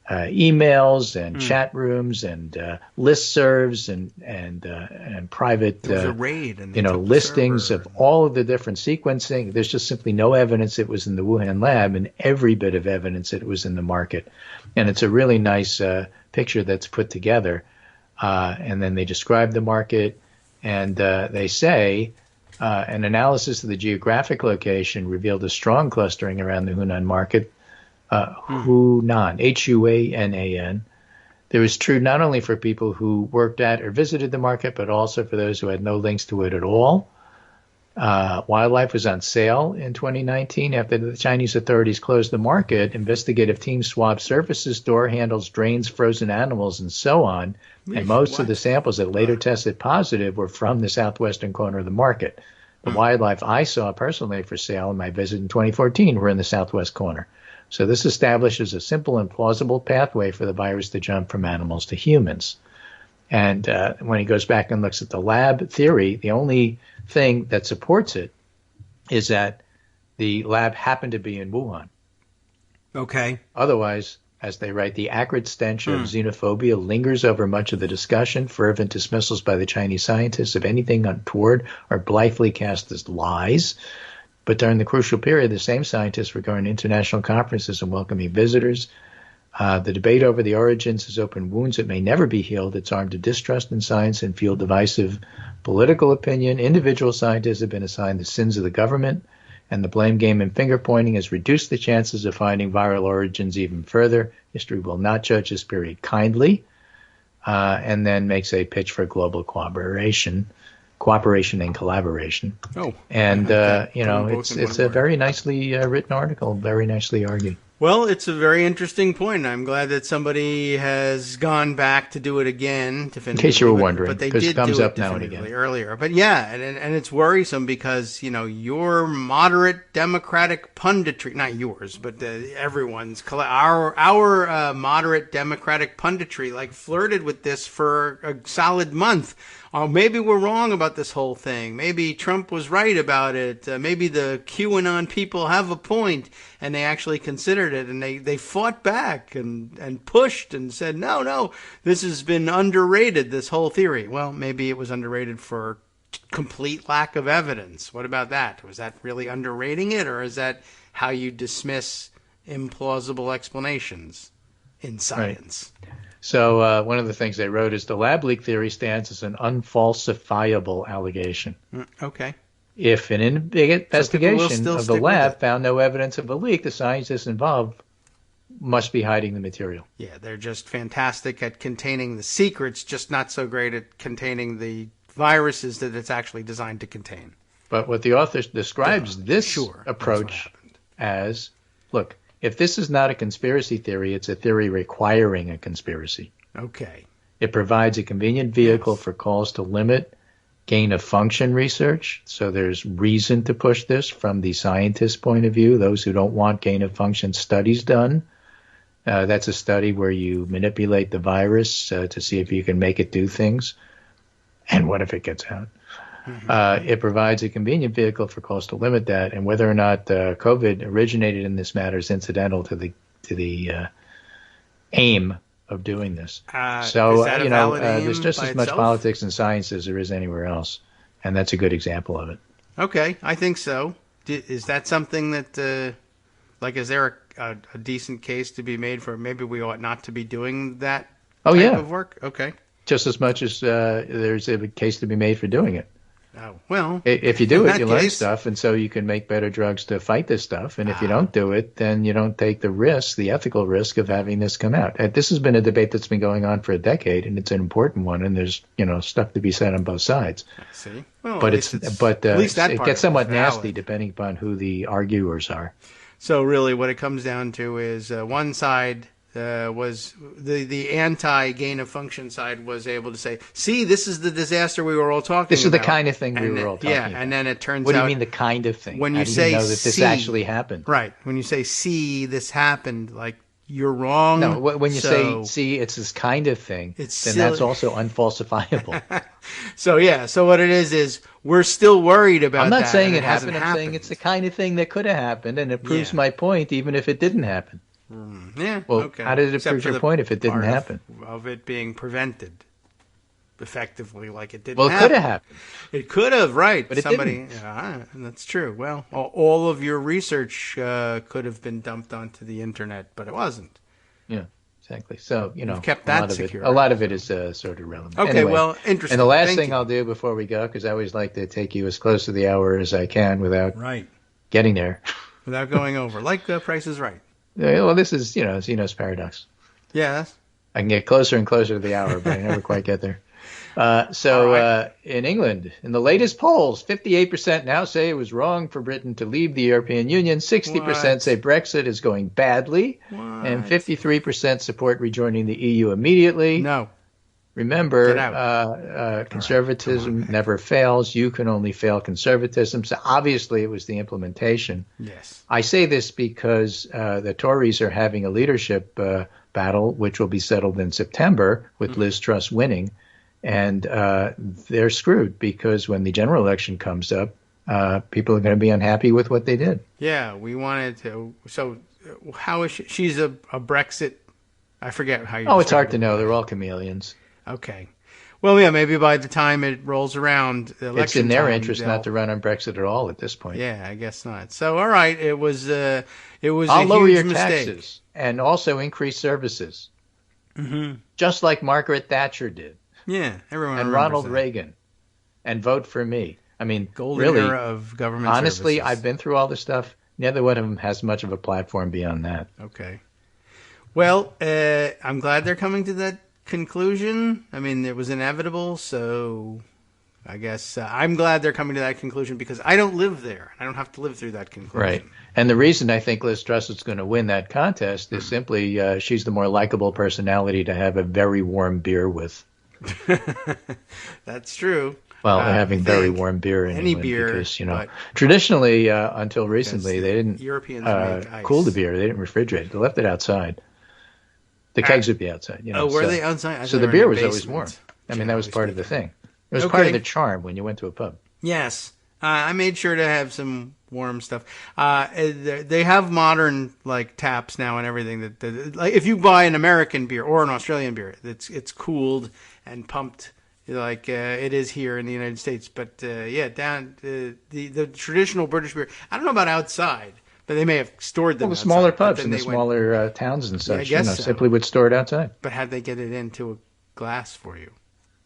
emails and chat rooms and listservs and private there was a raid and listings of all of the different sequencing. There's just simply no evidence it was in the Wuhan lab, and every bit of evidence it was in the market. And it's a really nice picture that's put together. And then they describe the market, and they say an analysis of the geographic location revealed a strong clustering around the Hunan market. Hunan, Huanan. There was true not only for people who worked at or visited the market, but also for those who had no links to it at all. Wildlife was on sale in 2019 after the Chinese authorities closed the market. Investigative teams swabbed surfaces, door handles, drains, frozen animals, and so on. And most of the samples that later tested positive were from the southwestern corner of the market. The wildlife I saw personally for sale in my visit in 2014 were in the southwest corner. So this establishes a simple and plausible pathway for the virus to jump from animals to humans. And when he goes back and looks at the lab theory, the only thing that supports it is that the lab happened to be in Wuhan. Okay. Otherwise, as they write, the acrid stench of xenophobia lingers over much of the discussion. Fervent dismissals by the Chinese scientists of anything untoward are blithely cast as lies. But during the crucial period, the same scientists were going to international conferences and welcoming visitors. The debate over the origins has opened wounds that may never be healed. It's armed to distrust in science and fueled divisive political opinion. Individual scientists have been assigned the sins of the government, and the blame game and finger pointing has reduced the chances of finding viral origins even further. History will not judge this period kindly, and then makes a pitch for global cooperation and collaboration. Oh, and it's a very nicely written article, very nicely argued. Well, it's a very interesting point. I'm glad that somebody has gone back to do it again. In case you were wondering, but they did comes do up it now and again earlier. But yeah, and it's worrisome because your moderate Democratic punditry, not yours, but everyone's, our moderate Democratic punditry, flirted with this for a solid month. Maybe we're wrong about this whole thing. Maybe Trump was right about it. Maybe the QAnon people have a point, and they actually considered it, and they fought back and pushed and said, no, this has been underrated, this whole theory. Well, maybe it was underrated for complete lack of evidence. What about that? Was that really underrating it, or is that how you dismiss implausible explanations in science? Right. So one of the things they wrote is the lab leak theory stands as an unfalsifiable allegation. Okay. If an investigation of the lab found no evidence of a leak, the scientists involved must be hiding the material. Yeah, they're just fantastic at containing the secrets, just not so great at containing the viruses that it's actually designed to contain. But what the author describes this approach as, look, if this is not a conspiracy theory, it's a theory requiring a conspiracy. Okay. It provides a convenient vehicle for calls to limit gain-of-function research. So there's reason to push this from the scientist's point of view, those who don't want gain-of-function studies done. That's a study where you manipulate the virus to see if you can make it do things. And what if it gets out? It provides a convenient vehicle for calls to limit that, and whether or not COVID originated in this matter is incidental to the aim of doing this. So there's just as much politics in science as there is anywhere else, and that's a good example of it. Okay, I think so. Is that something that, is there a decent case to be made for maybe we ought not to be doing that type of work? Okay. Just as much as there's a case to be made for doing it. Oh, well, if you do it, you learn stuff, and so you can make better drugs to fight this stuff. And if you don't do it, then you don't take the risk, the ethical risk of having this come out. This has been a debate that's been going on for a decade, and it's an important one. And there's stuff to be said on both sides. I see. Well, but it gets somewhat nasty depending upon who the arguers are. So really, what it comes down to is one side. Was the anti-gain-of-function side was able to say, see, this is the disaster we were all talking about. This is the kind of thing we were all talking about. Yeah, and then it turns out... What do you mean the kind of thing? When you say, know that this actually happened? Right. When you say, see, this happened, you're wrong. No, when you say, see, it's this kind of thing, then silly. That's also unfalsifiable. So what it is we're still worried about that. I'm not saying it happened. I'm saying it's the kind of thing that could have happened, and it proves my point, even if it didn't happen. Yeah. Well, okay. How did it prove your point if it didn't happen? Of it being prevented effectively, like it didn't. Well, it could have happened. It could have, right? But somebody. It didn't. That's true. Well, all of your research could have been dumped onto the internet, but it wasn't. Yeah. Exactly. So, you've kept that secure. A lot of it is sort of relevant. Okay, anyway, well, interesting. And the last thing I'll do before we go, because I always like to take you as close to the hour as I can without getting there. Without going over. Like Price is Right. Well, this is, Zeno's paradox. Yeah. I can get closer and closer to the hour, but I never quite get there. In England, in the latest polls, 58% now say it was wrong for Britain to leave the European Union. 60% say Brexit is going badly. And 53% support rejoining the EU immediately. No. Remember, conservatism never fails. You can only fail conservatism. So obviously it was the implementation. Yes. I say this because the Tories are having a leadership battle, which will be settled in September with Liz Truss winning. And they're screwed because when the general election comes up, people are going to be unhappy with what they did. Yeah, we wanted to. So how is she? She's a Brexit. I forget how you. It's hard to know. They're all chameleons. Okay. Well, yeah, maybe by the time it rolls around, the election it's in their time, interest not to run on Brexit at all at this point. Yeah, I guess not. So, all right, it was I'll a lower huge your mistake. Taxes and also increase services, mm-hmm. just like Margaret Thatcher did. Yeah, everyone and Ronald Reagan, and vote for me. I mean, golden really, era of government. Honestly, services. I've been through all this stuff. Neither one of them has much of a platform beyond that. Okay. Well, I'm glad they're coming to that conclusion. I mean, it was inevitable, so I guess I'm glad they're coming to that conclusion because I don't live there. I don't have to live through that conclusion. Right. And the reason I think Liz Truss is going to win that contest is simply she's the more likable personality to have a very warm beer with. That's true. Well, they're having very warm beer in England beer, because, traditionally, until recently, they didn't cool the beer. They didn't refrigerate it. They left it outside. The kegs would be outside. Were they outside? So the beer was always warm. I mean, that was part of the thing. It was part of the charm when you went to a pub. Yes. I made sure to have some warm stuff. They have modern taps now and everything. That if you buy an American beer or an Australian beer, it's cooled and pumped like it is here in the United States. But down the traditional British beer. I don't know about outside, but they may have stored them. Well, the smaller pubs in the smaller towns and such, simply would store it outside. But how'd they get it into a glass for you?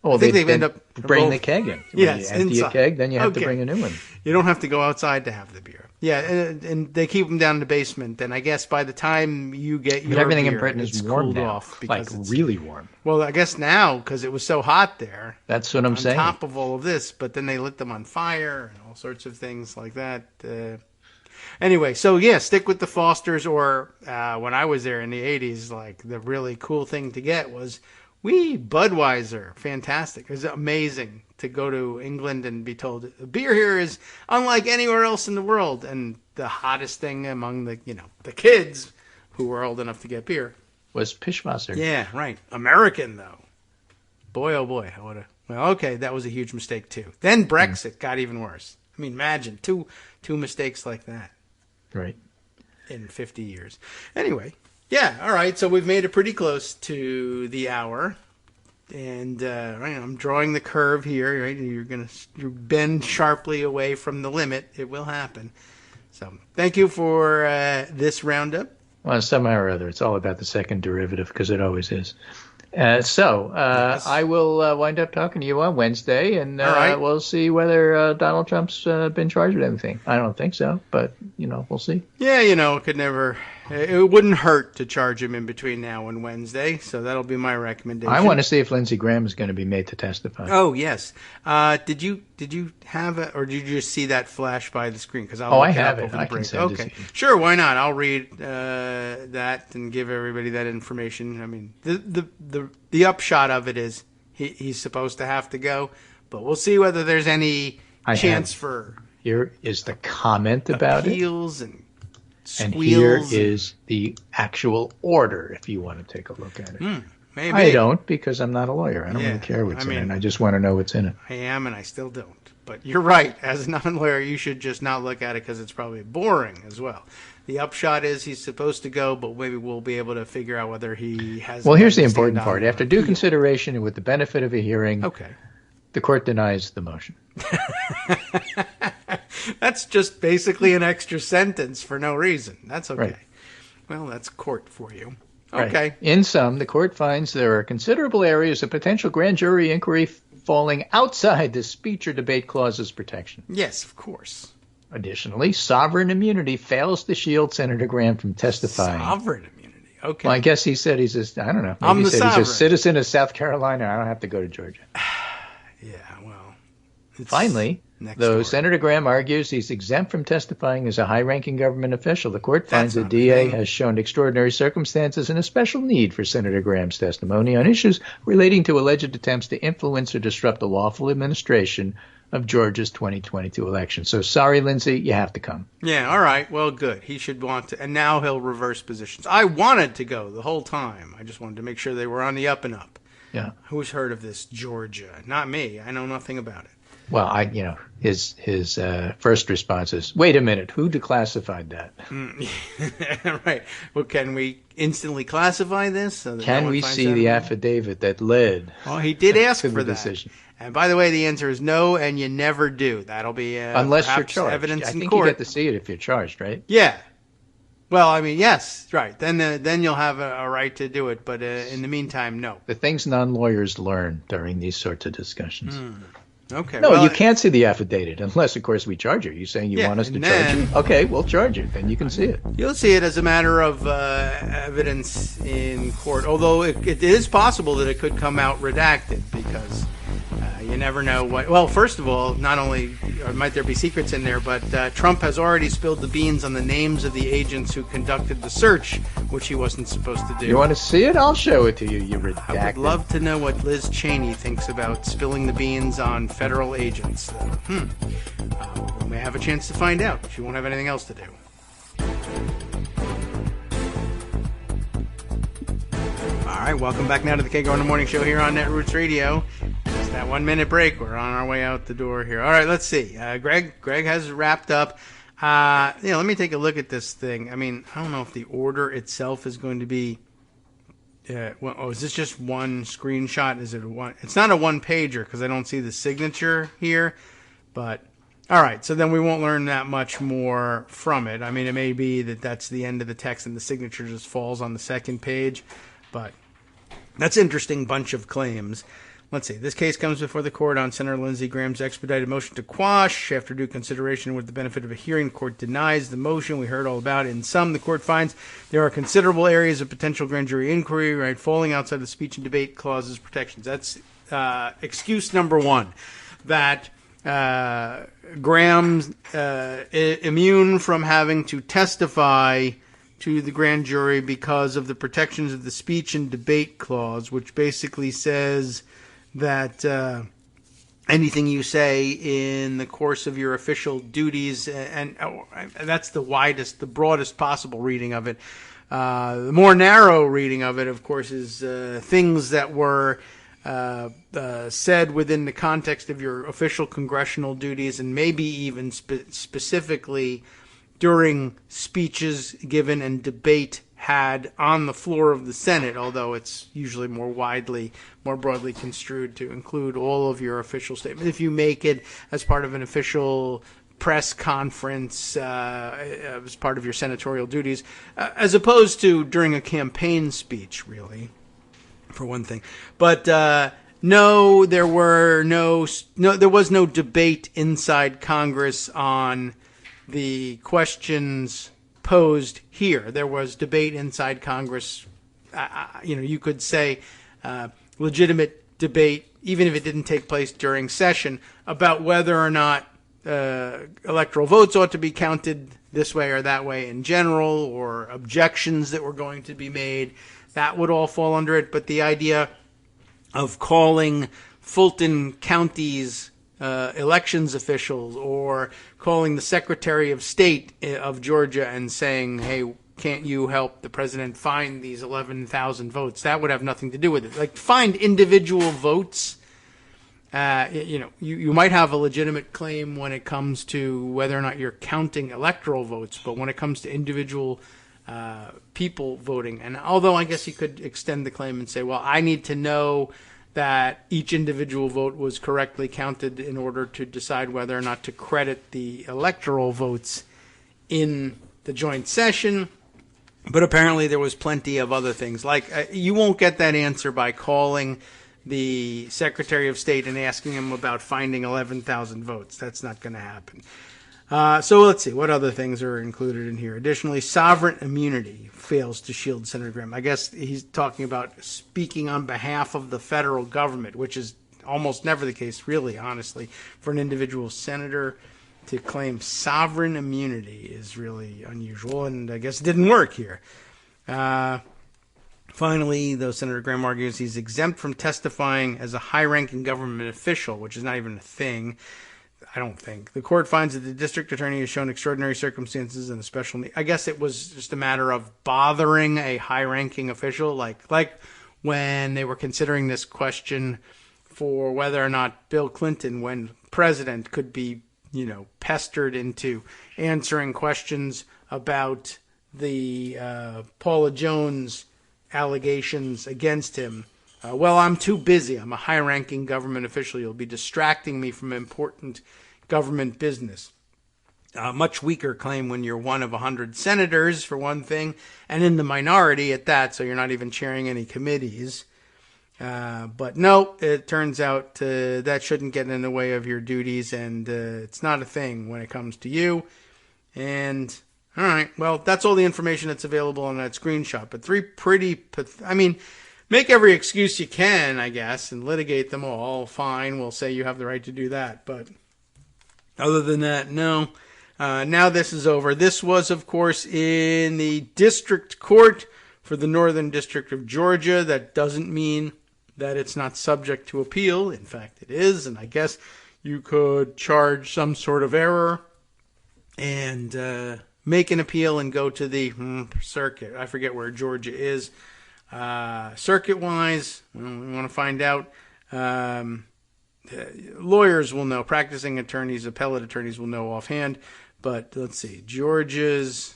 Well, they end up bringing the keg in. Yes, when you empty a keg, then you have to bring a new one. You don't have to go outside to have the beer. Yeah, and they keep them down in the basement. And I guess by the time you get your everything beer, in Britain is warm now, off because it's really warm. Well, I guess now because it was so hot there. That's what I'm saying. On top of all of this, but then they lit them on fire and all sorts of things like that. Anyway, so stick with the Fosters. Or when I was there in the 80s, the really cool thing to get was Budweiser. Fantastic. It was amazing to go to England and be told the beer here is unlike anywhere else in the world. And the hottest thing among the kids who were old enough to get beer was Pishwasser. Yeah, right. American, though. Boy, oh boy. Well, okay, that was a huge mistake, too. Then Brexit got even worse. I mean, imagine two mistakes like that. Right. In 50 years. Anyway. Yeah, all right. So we've made it pretty close to the hour, and I'm drawing the curve here. Right, you bend sharply away from the limit. It will happen. So thank you for this roundup. Well, somehow or other, it's all about the second derivative because it always is. Yes. I will wind up talking to you on Wednesday, and we'll see whether Donald Trump's been charged with anything. I don't think so, but, we'll see. Yeah, it could never... It wouldn't hurt to charge him in between now and Wednesday, so that'll be my recommendation. I want to see if Lindsey Graham is going to be made to testify. Oh, yes. Did you have it, or did you just see that flash by the screen? Because I have it. I can send it. Sure. Why not? I'll read that and give everybody that information. I mean, the upshot of it is he's supposed to have to go, but we'll see whether there's any chance for here is the comment about appeals and. squeals. And here is the actual order, if you want to take a look at it. Maybe. I don't, because I'm not a lawyer. I don't really care what's in it. I just want to know what's in it. I am, and I still don't. But you're right. As a non-lawyer, you should just not look at it because it's probably boring as well. The upshot is he's supposed to go, but maybe we'll be able to figure out whether he has... Well, here's the important part. After due consideration and with the benefit of a hearing, okay, the court denies the motion. That's just basically an extra sentence for no reason. That's okay. Right. Well, that's court for you. Okay. Right. In sum, the court finds there are considerable areas of potential grand jury inquiry falling outside the speech or debate clause's protection. Yes, of course. Additionally, sovereign immunity fails to shield Senator Graham from testifying. Sovereign immunity. Okay. Well, I guess he said he's a, I don't know. I'm the sovereign. He's a citizen of South Carolina. I don't have to go to Georgia. Yeah, well. Finally, though Senator Graham argues he's exempt from testifying as a high-ranking government official, the court finds the DA has shown extraordinary circumstances and a special need for Senator Graham's testimony on issues relating to alleged attempts to influence or disrupt the lawful administration of Georgia's 2022 election. So sorry, Lindsey, you have to come. Yeah, all right. Well, good. He should want to. And now he'll reverse positions. I wanted to go the whole time. I just wanted to make sure they were on the up and up. Yeah. Who's heard of this Georgia? Not me. I know nothing about it. Well, his first response is, wait a minute, who declassified that? Right. Well, can we instantly classify this? So that can we see the affidavit that led? Well, he did ask to for the that. Decision. And by the way, the answer is no, and you never do. That'll be unless you're charged. Evidence I in think court. You get to see it if you're charged, right? Yeah. Well, I mean, yes, right. Then you'll have a right to do it, but in the meantime, no. The things non-lawyers learn during these sorts of discussions. Okay. No, you can't see the affidavit unless, of course, we charge you. You're saying you want us to charge you? Okay, we'll charge you. Then you can see it. You'll see it as a matter of evidence in court, although it is possible that it could come out redacted because you never know what... Well, first of all, not only might there be secrets in there, but Trump has already spilled the beans on the names of the agents who conducted the search, which he wasn't supposed to do. You want to see it? I'll show it to you, you redacted. I would love to know what Liz Cheney thinks about spilling the beans on federal agents. We may have a chance to find out. She won't have anything else to do. All right, welcome back now to the Kagro in the Morning Show here on Netroots Radio. It's that 1 minute break. We're on our way out the door here. All right, let's see. Greg has wrapped up. Let me take a look at this thing. I mean, I don't know if the order itself is going to be. Is this just one screenshot? Is it one? It's not a one pager because I don't see the signature here. But all right, so then we won't learn that much more from it. I mean, it may be that that's the end of the text and the signature just falls on the second page, but that's an interesting bunch of claims. Let's see. This case comes before the court on Senator Lindsey Graham's expedited motion to quash. After due consideration with the benefit of a hearing, the court denies the motion. We heard all about it. In sum, the court finds there are considerable areas of potential grand jury inquiry, right, falling outside the speech and debate clause's protections. That's excuse number one, that Graham's immune from having to testify to the grand jury because of the protections of the speech and debate clause, which basically says that anything you say in the course of your official duties, and that's the broadest possible reading of it. The more narrow reading of it, of course, is things that were said within the context of your official congressional duties, and maybe even specifically during speeches given and debate had on the floor of the Senate, although it's usually more broadly construed to include all of your official statements. If you make it as part of an official press conference, as part of your senatorial duties, as opposed to during a campaign speech, really, for one thing. But no, there was no debate inside Congress on the questions posed here. There was debate inside Congress. You could say legitimate debate, even if it didn't take place during session, about whether or not electoral votes ought to be counted this way or that way in general, or objections that were going to be made. That would all fall under it. But the idea of calling Fulton County's elections officials, or calling the Secretary of State of Georgia and saying, hey, can't you help the president find these 11,000 votes? That would have nothing to do with it. Like, find individual votes. You might have a legitimate claim when it comes to whether or not you're counting electoral votes, but when it comes to individual people voting, and although I guess you could extend the claim and say, well, I need to know that each individual vote was correctly counted in order to decide whether or not to credit the electoral votes in the joint session. But apparently there was plenty of other things. Like, you won't get that answer by calling the Secretary of State and asking him about finding 11,000 votes. That's not going to happen. So let's see. What other things are included in here? Additionally, sovereign immunity fails to shield Senator Graham. I guess he's talking about speaking on behalf of the federal government, which is almost never the case, really, honestly, for an individual senator to claim sovereign immunity is really unusual, and I guess it didn't work here. Finally, though, Senator Graham argues he's exempt from testifying as a high-ranking government official, which is not even a thing, I don't think. The court finds that the district attorney has shown extraordinary circumstances and a special need. I guess it was just a matter of bothering a high-ranking official, like when they were considering this question for whether or not Bill Clinton, when president, could be pestered into answering questions about the Paula Jones allegations against him. Well, I'm too busy. I'm a high-ranking government official. You'll be distracting me from important government business. Much weaker claim when you're one of 100 senators, for one thing, and in the minority at that, so you're not even chairing any committees. But no, it turns out that shouldn't get in the way of your duties, and it's not a thing when it comes to you. And, all right, well, that's all the information that's available on that screenshot. But three pretty, make every excuse you can, I guess, and litigate them all. Fine, we'll say you have the right to do that. But other than that, no. Now this is over. This was, of course, in the district court for the Northern District of Georgia. That doesn't mean that it's not subject to appeal. In fact, it is, and I guess you could charge some sort of error and make an appeal and go to the circuit. I forget where Georgia is. Circuit-wise, we want to find out. Lawyers will know. Practicing attorneys, appellate attorneys will know offhand. But let's see. Georgia's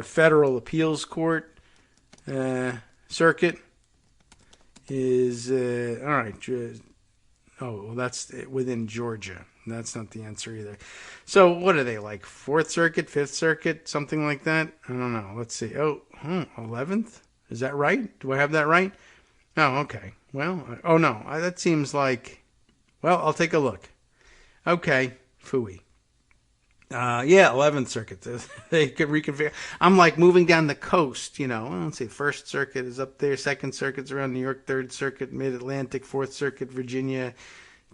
Federal Appeals Court circuit is all right. Oh, well, that's within Georgia. That's not the answer either. So what are they, like 4th Circuit, 5th Circuit, something like that? I don't know. Let's see. 11th? Is that right? Do I have that right? Oh, okay. Well, oh no, that seems like, well, I'll take a look. Okay, phooey. Yeah, 11th Circuit. They could reconfigure. I'm like moving down the coast, let's see. 1st Circuit is up there. 2nd Circuit's around New York. 3rd Circuit, Mid-Atlantic. 4th Circuit, Virginia.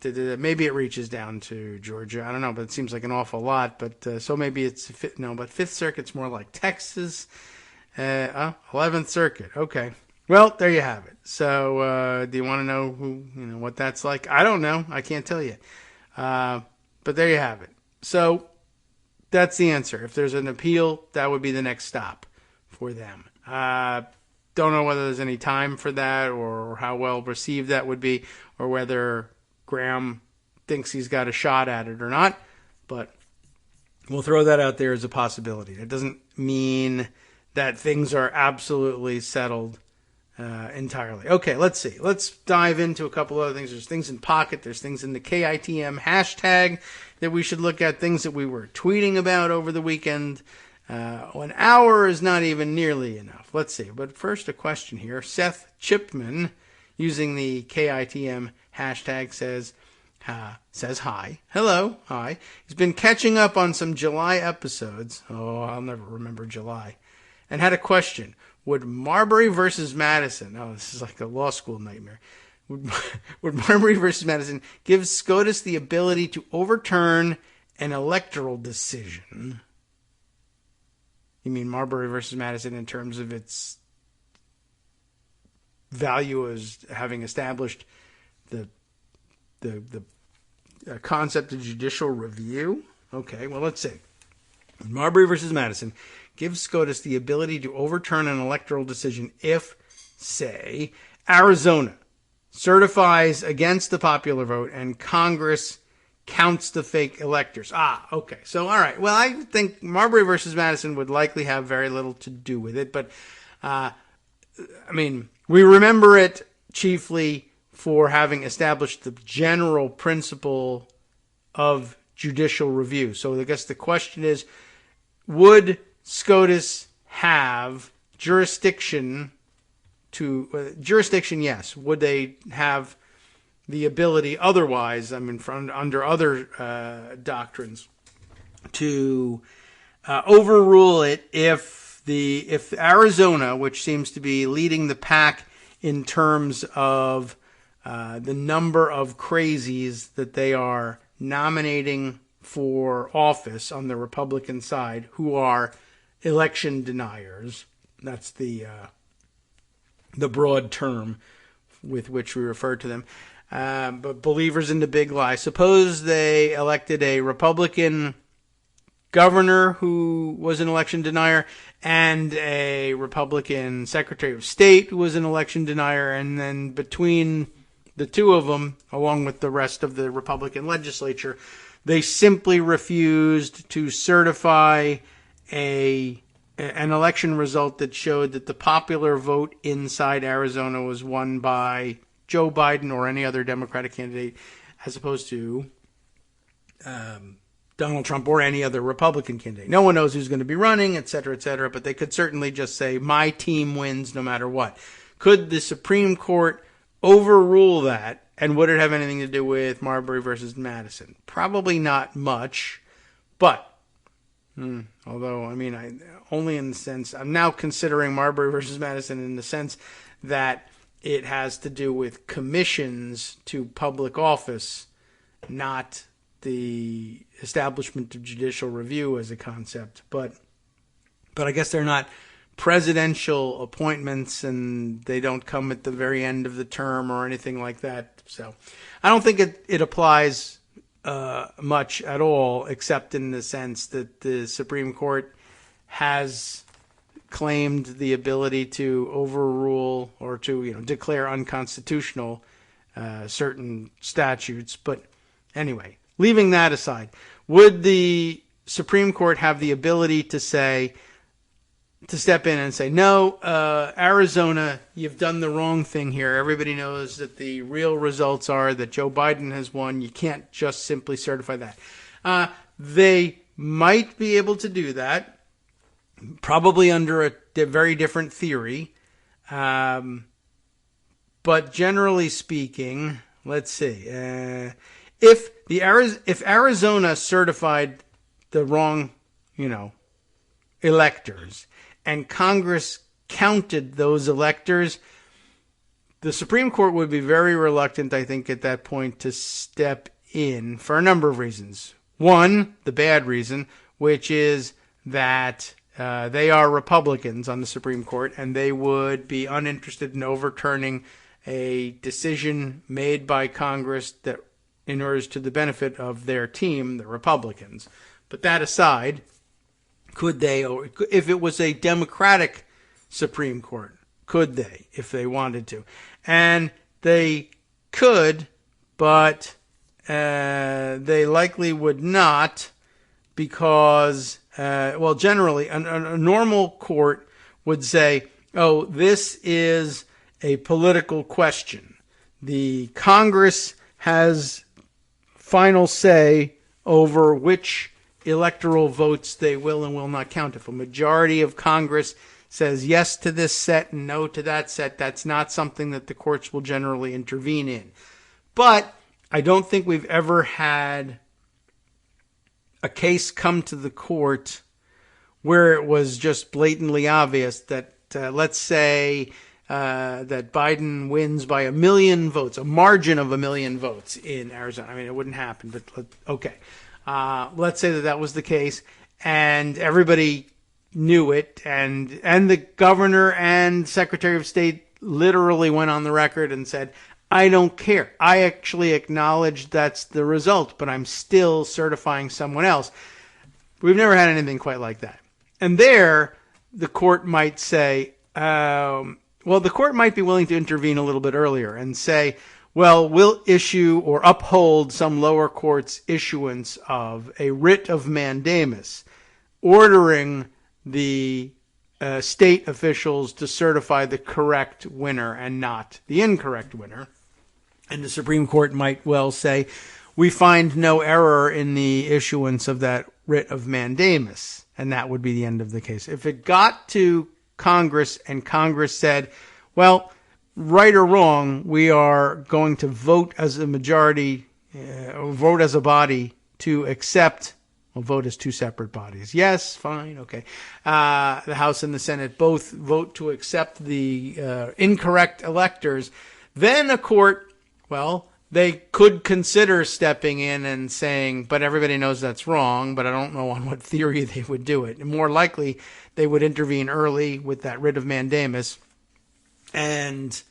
Maybe it reaches down to Georgia. I don't know, but it seems like an awful lot. But so maybe it's, but 5th Circuit's more like Texas. 11th Circuit. Okay. Well, there you have it. So do you want to know what that's like? I don't know. I can't tell you. But there you have it. So that's the answer. If there's an appeal, that would be the next stop for them. Don't know whether there's any time for that or how well received that would be or whether Graham thinks he's got a shot at it or not. But we'll throw that out there as a possibility. It doesn't mean that things are absolutely settled entirely. Okay, let's see. Let's dive into a couple other things. There's things in Pocket. There's things in the KITM hashtag that we should look at, things that we were tweeting about over the weekend. An hour is not even nearly enough. Let's see. But first, a question here. Seth Chipman, using the KITM hashtag, says hi. Hello. Hi. He's been catching up on some July episodes. Oh, I'll never remember July. And had a question. Would Marbury versus Madison, this is like a law school nightmare. Would Marbury versus Madison give SCOTUS the ability to overturn an electoral decision? You mean Marbury versus Madison in terms of its value as having established the concept of judicial review. Okay, well, let's see. Marbury versus Madison gives SCOTUS the ability to overturn an electoral decision if, say, Arizona certifies against the popular vote and Congress counts the fake electors. Okay. So, all right. Well, I think Marbury versus Madison would likely have very little to do with it. But, we remember it chiefly for having established the general principle of judicial review. So I guess the question is, would SCOTUS have jurisdiction jurisdiction, yes. Would they have the ability otherwise, under other doctrines, to overrule it if Arizona, which seems to be leading the pack in terms of the number of crazies that they are nominating for office on the Republican side, who are election deniers. That's the broad term with which we refer to them. But believers in the big lie. Suppose they elected a Republican governor who was an election denier and a Republican Secretary of State who was an election denier, and then between the two of them, along with the rest of the Republican legislature, they simply refused to certify an election result that showed that the popular vote inside Arizona was won by Joe Biden or any other Democratic candidate, as opposed to Donald Trump or any other Republican candidate. No one knows who's going to be running, et cetera, but they could certainly just say, my team wins no matter what. Could the Supreme Court overrule that, and would it have anything to do with Marbury versus Madison? Probably not much, but although, only in the sense, I'm now considering Marbury versus Madison in the sense that it has to do with commissions to public office, not the establishment of judicial review as a concept. But I guess they're not presidential appointments, and they don't come at the very end of the term or anything like that. So I don't think it applies much at all, except in the sense that the Supreme Court has claimed the ability to overrule or to declare unconstitutional certain statutes. But anyway, leaving that aside, would the Supreme Court have the ability to step in and say, no, Arizona, you've done the wrong thing here. Everybody knows that the real results are that Joe Biden has won. You can't just simply certify that. They might be able to do that, probably under a very different theory. But generally speaking, let's see. If Arizona certified the wrong, electors, and Congress counted those electors, the Supreme Court would be very reluctant, I think, at that point to step in for a number of reasons. One, the bad reason, which is that they are Republicans on the Supreme Court, and they would be uninterested in overturning a decision made by Congress that inures to the benefit of their team, the Republicans. But that aside, could they, or if it was a Democratic Supreme Court, could they, if they wanted to? And they could, but they likely would not, because, generally, a normal court would say, oh, this is a political question. The Congress has final say over which electoral votes they will and will not count. If a majority of Congress says yes to this set and no to that set, that's not something that the courts will generally intervene in. But I don't think we've ever had a case come to the court where it was just blatantly obvious that, let's say, that Biden wins by 1 million votes, a margin of 1 million votes in Arizona. It wouldn't happen, but okay. Let's say that was the case, and everybody knew it, and the governor and Secretary of State literally went on the record and said, I don't care. I actually acknowledge that's the result, but I'm still certifying someone else. We've never had anything quite like that. And there, the court might say, the court might be willing to intervene a little bit earlier and say, well, we'll issue or uphold some lower court's issuance of a writ of mandamus ordering the state officials to certify the correct winner and not the incorrect winner. And the Supreme Court might well say, we find no error in the issuance of that writ of mandamus. And that would be the end of the case. If it got to Congress and Congress said, well, right or wrong, we are going to vote as a majority, vote as a body to accept, well, vote as two separate bodies. Yes, fine, okay. The House and the Senate both vote to accept the incorrect electors. Then a court, well, they could consider stepping in and saying, but everybody knows that's wrong, but I don't know on what theory they would do it. And more likely, they would intervene early with that writ of mandamus. And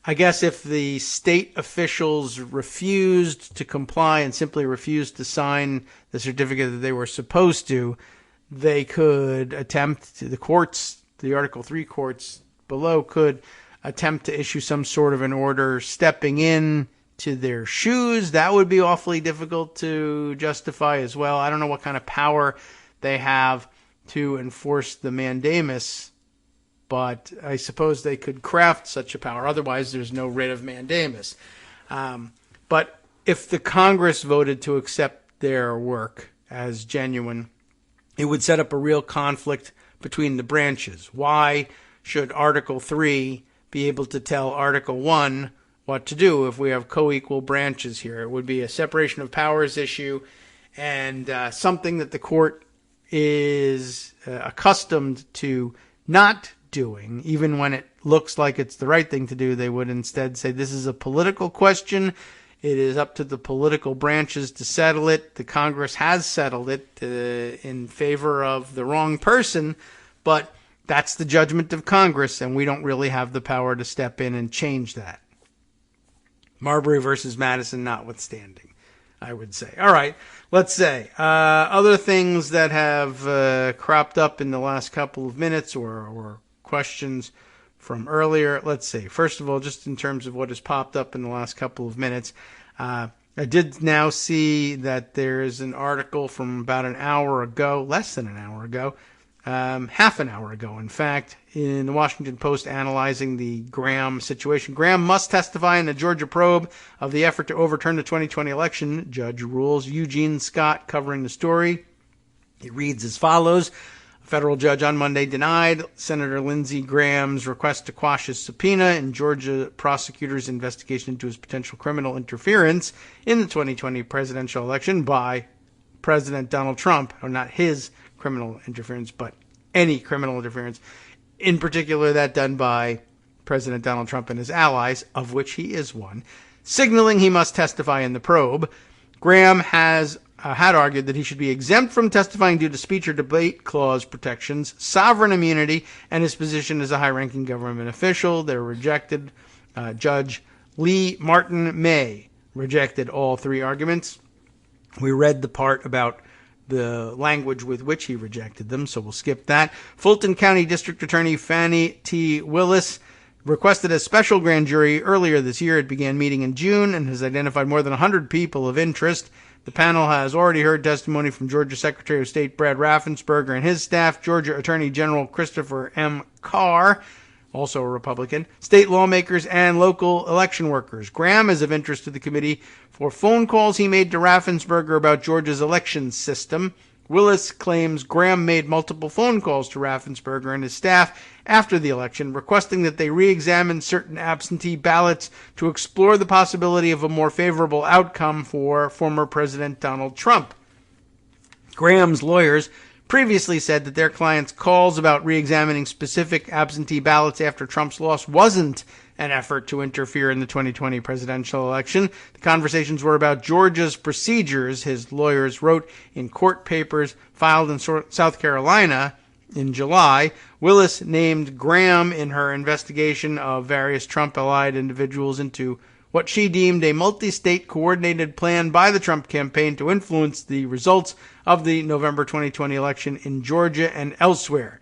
I guess if the state officials refused to comply and simply refused to sign the certificate that they were supposed to, they could attempt to, the Article 3 courts below could attempt to issue some sort of an order stepping in to their shoes. That would be awfully difficult to justify as well. I don't know what kind of power they have to enforce the mandamus, but I suppose they could craft such a power. Otherwise, there's no writ of mandamus. But if the Congress voted to accept their work as genuine, it would set up a real conflict between the branches. Why should Article 3 be able to tell Article 1 what to do if we have co-equal branches here? It would be a separation of powers issue and something that the court is accustomed to not doing. Even when it looks like it's the right thing to do, they would instead say this is a political question. It is up to the political branches to settle it. The Congress has settled it in favor of the wrong person, but that's the judgment of Congress, and we don't really have the power to step in and change that. Marbury versus Madison notwithstanding, I would say. All right, let's say other things that have cropped up in the last couple of minutes or questions from earlier. Let's see. First of all, just in terms of what has popped up in the last couple of minutes, I did now see that there is an article from about an hour ago, less than an hour ago, half an hour ago, in fact, in the Washington Post analyzing the Graham situation. Graham must testify in the Georgia probe of the effort to overturn the 2020 election. Judge rules. Eugene Scott covering the story. It reads as follows. A federal judge on Monday denied Senator Lindsey Graham's request to quash his subpoena in Georgia prosecutors' investigation into his potential criminal interference in the 2020 presidential election by President Donald Trump, or not his criminal interference, but any criminal interference, in particular that done by President Donald Trump and his allies, of which he is one, signaling he must testify in the probe. Graham had argued that he should be exempt from testifying due to speech or debate clause protections, sovereign immunity, and his position as a high-ranking government official. They're rejected. Judge Lee Martin May rejected all three arguments. We read the part about the language with which he rejected them, so we'll skip that. Fulton County District Attorney Fannie T. Willis requested a special grand jury earlier this year. It began meeting in June and has identified more than 100 people of interest. The panel has already heard testimony from Georgia Secretary of State Brad Raffensperger and his staff, Georgia Attorney General Christopher M. Carr, also a Republican, state lawmakers, and local election workers. Graham is of interest to the committee for phone calls he made to Raffensperger about Georgia's election system. Willis claims Graham made multiple phone calls to Raffensperger and his staff after the election, requesting that they re-examine certain absentee ballots to explore the possibility of a more favorable outcome for former President Donald Trump. Graham's lawyers previously said that their client's calls about re-examining specific absentee ballots after Trump's loss wasn't an effort to interfere in the 2020 presidential election. The conversations were about Georgia's procedures, his lawyers wrote in court papers filed in South Carolina in July, Willis named Graham in her investigation of various Trump-allied individuals into what she deemed a multi-state coordinated plan by the Trump campaign to influence the results of the November 2020 election in Georgia and elsewhere.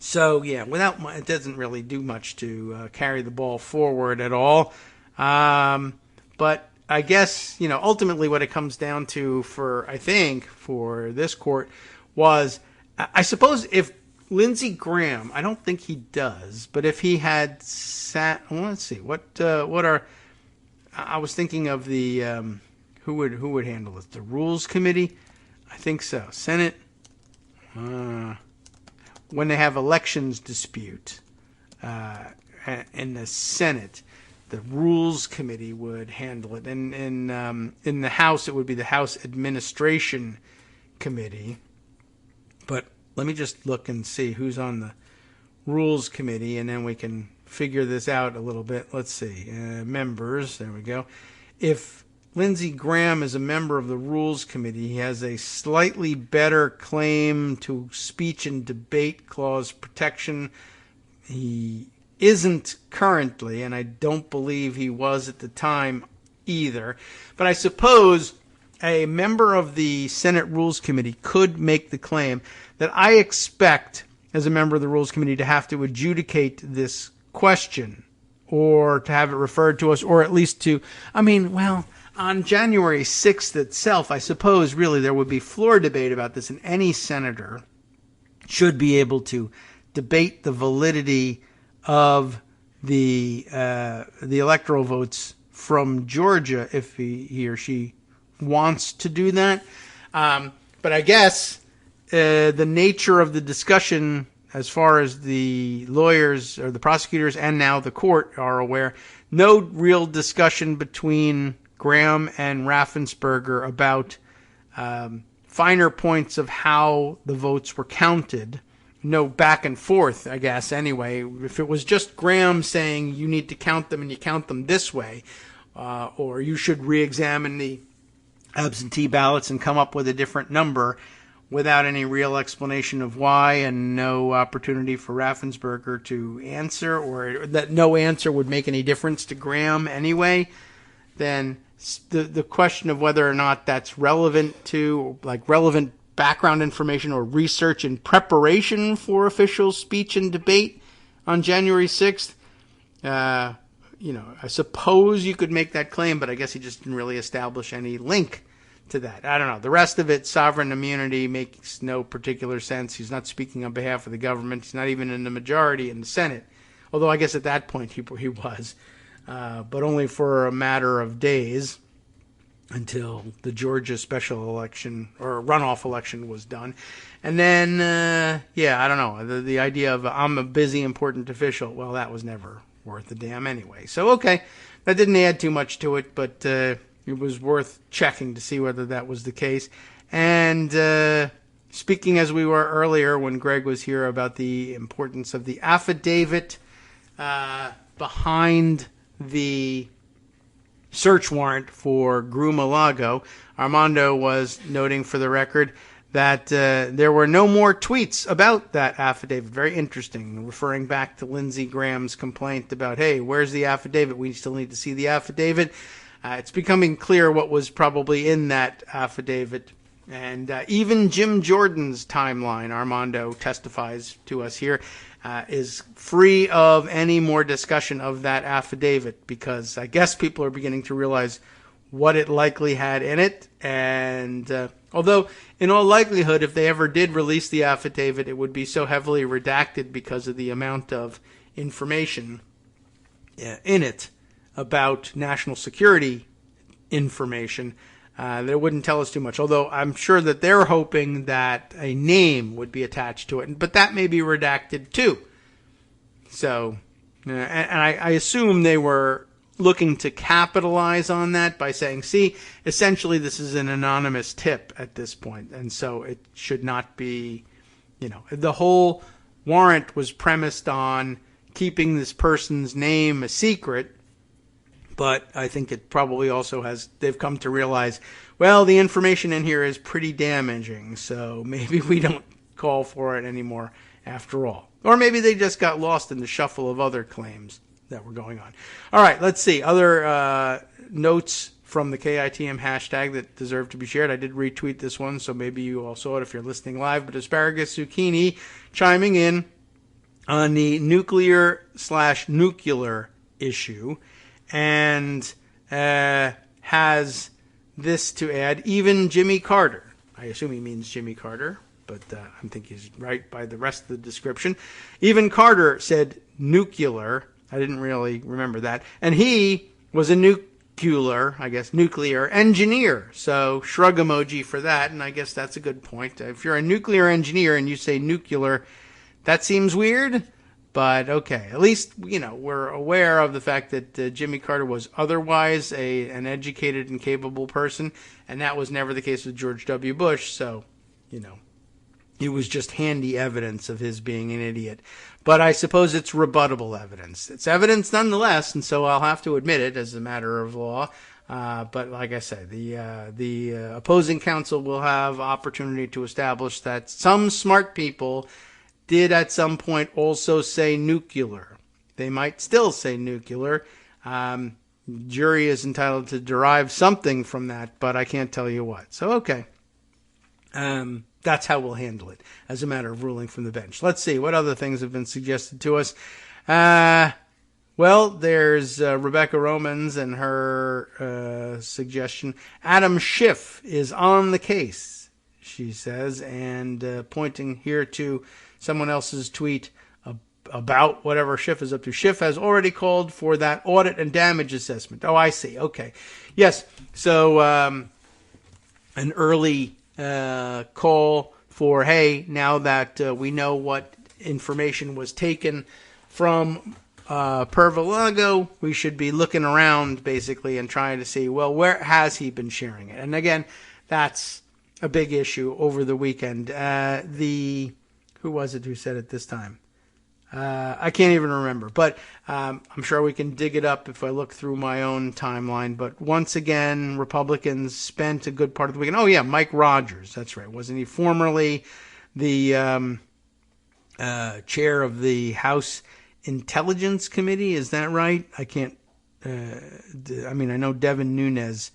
So, yeah, it doesn't really do much to carry the ball forward at all. But I guess, ultimately what it comes down to for this court was, I suppose if Lindsey Graham, I don't think he does, but if he had let's see, I was thinking of the, who would handle this? The Rules Committee? I think so. Senate, when they have elections dispute in the Senate, the Rules Committee would handle it. And in the House, it would be the House Administration Committee. But let me just look and see who's on the Rules Committee, and then we can figure this out a little bit. Let's see. Members, there we go. If Lindsey Graham is a member of the Rules Committee, he has a slightly better claim to speech and debate clause protection. He isn't currently, and I don't believe he was at the time either. But I suppose a member of the Senate Rules Committee could make the claim that I expect, as a member of the Rules Committee, to have to adjudicate this question or to have it referred to us, or at least on January 6th itself, I suppose really there would be floor debate about this, and any senator should be able to debate the validity of the electoral votes from Georgia if he or she wants to do that. But I guess the nature of the discussion, as far as the lawyers or the prosecutors and now the court are aware, no real discussion between Graham and Raffensperger about finer points of how the votes were counted. No back and forth, I guess, anyway. If it was just Graham saying you need to count them and you count them this way, or you should re-examine the absentee ballots and come up with a different number without any real explanation of why, and no opportunity for Raffensperger to answer, or that no answer would make any difference to Graham anyway, then the question of whether or not that's relevant to, relevant background information or research in preparation for official speech and debate on January 6th, I suppose you could make that claim, but I guess he just didn't really establish any link to that. I don't know. The rest of it, sovereign immunity, makes no particular sense. He's not speaking on behalf of the government. He's not even in the majority in the Senate, although I guess at that point he was, but only for a matter of days until the Georgia special election or runoff election was done. And then, I don't know, the idea of I'm a busy, important official, well, that was never worth a damn anyway. So, okay, that didn't add too much to it, but it was worth checking to see whether that was the case. And speaking as we were earlier when Greg was here about the importance of the affidavit behind the search warrant for Mar-a-Lago, Armando was noting for the record that there were no more tweets about that affidavit. Very interesting, referring back to Lindsey Graham's complaint about, hey, where's the affidavit? We still need to see the affidavit. It's becoming clear what was probably in that affidavit. And even Jim Jordan's timeline, Armando testifies to us here, is free of any more discussion of that affidavit, because I guess people are beginning to realize what it likely had in it. And although in all likelihood, if they ever did release the affidavit, it would be so heavily redacted because of the amount of information in it about national security information, that it wouldn't tell us too much. Although I'm sure that they're hoping that a name would be attached to it, but that may be redacted too. So, and I assume they were looking to capitalize on that by saying, see, essentially this is an anonymous tip at this point, and so it should not be, the whole warrant was premised on keeping this person's name a secret. But I think it probably also they've come to realize, well, the information in here is pretty damaging, so maybe we don't call for it anymore after all. Or maybe they just got lost in the shuffle of other claims that were going on. All right, let's see. Other notes from the KITM hashtag that deserve to be shared. I did retweet this one, so maybe you all saw it if you're listening live. But Asparagus Zucchini chiming in on the nuclear/nuclear issue, and has this to add. Even Jimmy Carter, I assume he means Jimmy Carter, but I think he's right by the rest of the description. Even Carter said nuclear. I didn't really remember that. And he was a nuclear engineer. So shrug emoji for that, and I guess that's a good point. If you're a nuclear engineer and you say nuclear, that seems weird, but okay. At least, we're aware of the fact that Jimmy Carter was otherwise an educated and capable person, and that was never the case with George W. Bush, so, it was just handy evidence of his being an idiot. But I suppose it's rebuttable evidence. It's evidence nonetheless, and so I'll have to admit it as a matter of law. But like I say, the opposing counsel will have opportunity to establish that some smart people did at some point also say nuclear. They might still say nuclear. Jury is entitled to derive something from that, but I can't tell you what. So, okay. That's how we'll handle it as a matter of ruling from the bench. Let's see. What other things have been suggested to us? Well, there's Rebecca Romans and her suggestion. Adam Schiff is on the case, she says, and pointing here to someone else's tweet about whatever Schiff is up to. Schiff has already called for that audit and damage assessment. Oh, I see. Okay. Yes. So an early call for, hey, now that we know what information was taken from Pervolago, we should be looking around basically and trying to see, well, where has he been sharing it? And again, that's a big issue over the weekend. Who was it who said it this time? I can't even remember, but I'm sure we can dig it up if I look through my own timeline. But once again, Republicans spent a good part of the weekend. Oh, yeah, Mike Rogers. That's right. Wasn't he formerly the chair of the House Intelligence Committee? Is that right? I can't. I know Devin Nunes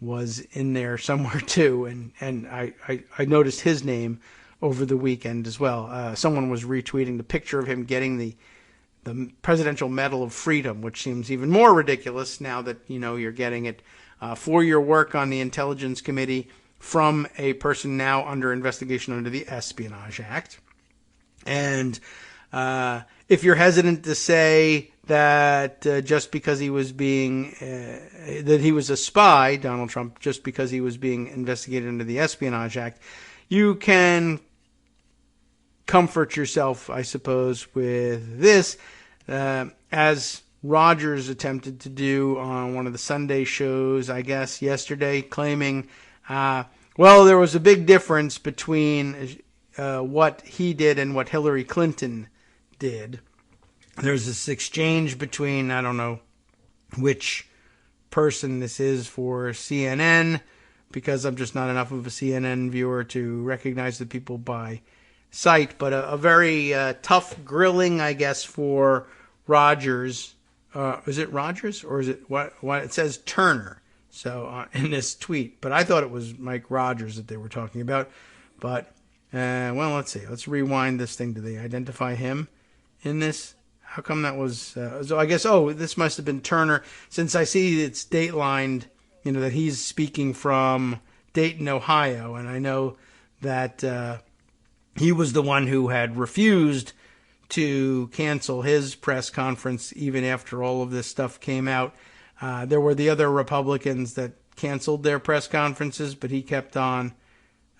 was in there somewhere too, and I noticed his name over the weekend as well. Someone was retweeting the picture of him getting the Presidential Medal of Freedom, which seems even more ridiculous now that you're getting it for your work on the Intelligence Committee from a person now under investigation under the Espionage Act. And if you're hesitant to say that just because he was being that he was a spy, Donald Trump, just because he was being investigated under the Espionage Act, you can comfort yourself, I suppose, with this, as Rogers attempted to do on one of the Sunday shows, I guess, yesterday, claiming, well, there was a big difference between what he did and what Hillary Clinton did. There's this exchange between, I don't know which person this is for CNN, because I'm just not enough of a CNN viewer to recognize the people by sight, but a very tough grilling, I guess, for Rogers. Is it Rogers or is it what? It says Turner. So in this tweet, but I thought it was Mike Rogers that they were talking about. But well, let's see. Let's rewind this thing. Do they identify him in this? How come that was? So I guess this must have been Turner, since I see it's datelined. That he's speaking from Dayton, Ohio, and I know that he was the one who had refused to cancel his press conference even after all of this stuff came out. There were the other Republicans that canceled their press conferences, but he kept on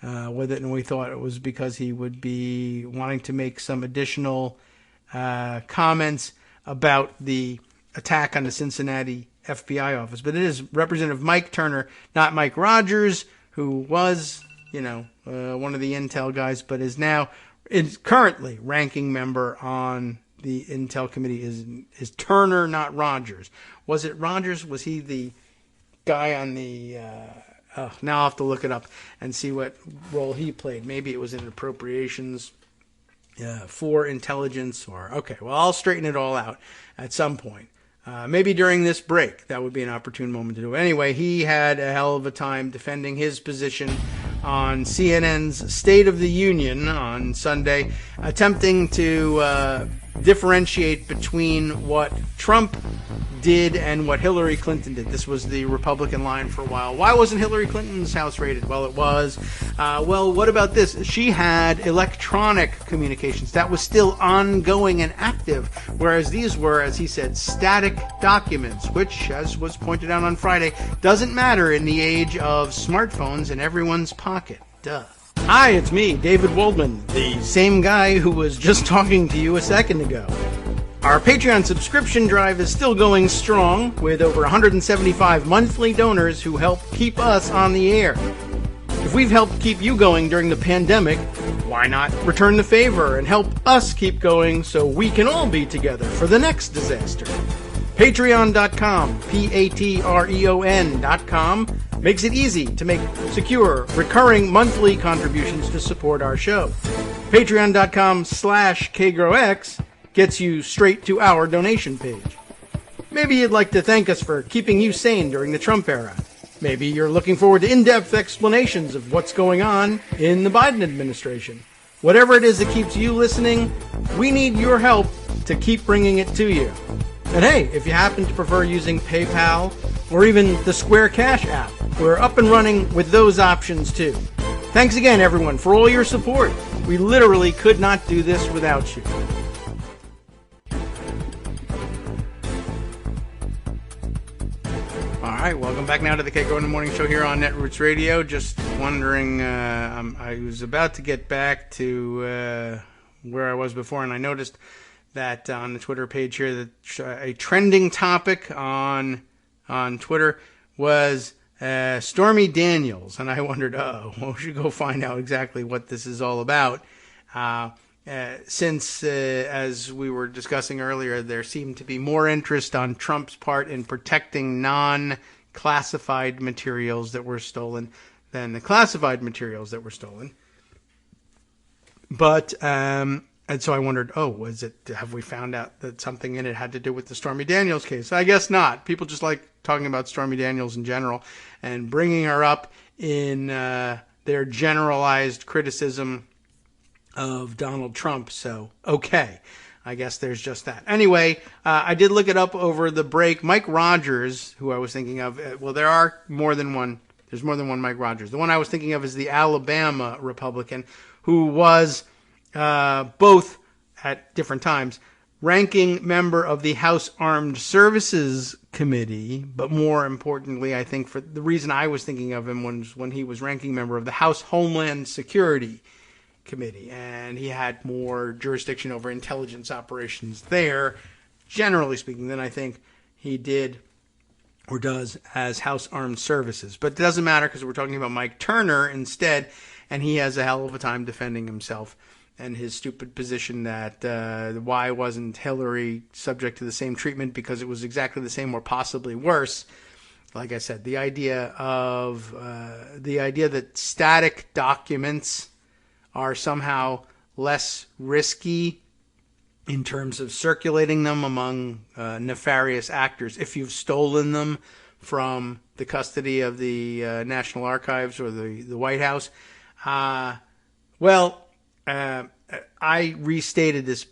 with it, and we thought it was because he would be wanting to make some additional comments about the attack on the Cincinnati FBI office. But it is Representative Mike Turner, not Mike Rogers, who was, one of the Intel guys, but is currently ranking member on the Intel Committee. Is Turner, not Rogers. Was it Rogers? Was he the guy on the Now I'll have to look it up and see what role he played. Maybe it was in appropriations for intelligence okay. Well, I'll straighten it all out at some point. Maybe during this break, that would be an opportune moment to do it. Anyway, he had a hell of a time defending his position on CNN's State of the Union on Sunday, attempting to differentiate between what Trump did and what Hillary Clinton did. This was the Republican line for a while. Why wasn't Hillary Clinton's house raided? Well, it was. Well, what about this? She had electronic communications. That was still ongoing and active, whereas these were, as he said, static documents, which, as was pointed out on Friday, doesn't matter in the age of smartphones in everyone's pocket. Duh. Hi, it's me, David Waldman, the same guy who was just talking to you a second ago. Our Patreon subscription drive is still going strong, with over 175 monthly donors who help keep us on the air. If we've helped keep you going during the pandemic, why not return the favor and help us keep going so we can all be together for the next disaster? Patreon.com, Patreon.com, makes it easy to make secure, recurring monthly contributions to support our show. Patreon.com/KagroX gets you straight to our donation page. Maybe you'd like to thank us for keeping you sane during the Trump era. Maybe you're looking forward to in-depth explanations of what's going on in the Biden administration. Whatever it is that keeps you listening, we need your help to keep bringing it to you. And hey, if you happen to prefer using PayPal or even the Square Cash app, we're up and running with those options too. Thanks again, everyone, for all your support. We literally could not do this without you. All right, welcome back now to the Kagro in the Morning Show here on Netroots Radio. Just wondering, I was about to get back to where I was before, and I noticed that on the Twitter page here that a trending topic on Twitter was Stormy Daniels, and I wondered, we should go find out exactly what this is all about. Since, as we were discussing earlier, there seemed to be more interest on Trump's part in protecting non-classified materials that were stolen than the classified materials that were stolen. But, and so I wondered, have we found out that something in it had to do with the Stormy Daniels case? I guess not. People just like talking about Stormy Daniels in general and bringing her up in their generalized criticism of Donald Trump. So, okay, I guess there's just that. Anyway, I did look it up over the break. Mike Rogers, who I was thinking of, there are more than one. There's more than one Mike Rogers. The one I was thinking of is the Alabama Republican, who was both at different times ranking member of the House Armed Services Committee, but more importantly, I think for the reason I was thinking of him was when he was ranking member of the House Homeland Security Committee, and he had more jurisdiction over intelligence operations there, generally speaking, than I think he did or does as House Armed Services. But it doesn't matter because we're talking about Mike Turner instead, and he has a hell of a time defending himself and his stupid position that why wasn't Hillary subject to the same treatment, because it was exactly the same or possibly worse. Like I said, the idea that static documents are somehow less risky in terms of circulating them among nefarious actors if you've stolen them from the custody of the National Archives or the White House. I restated this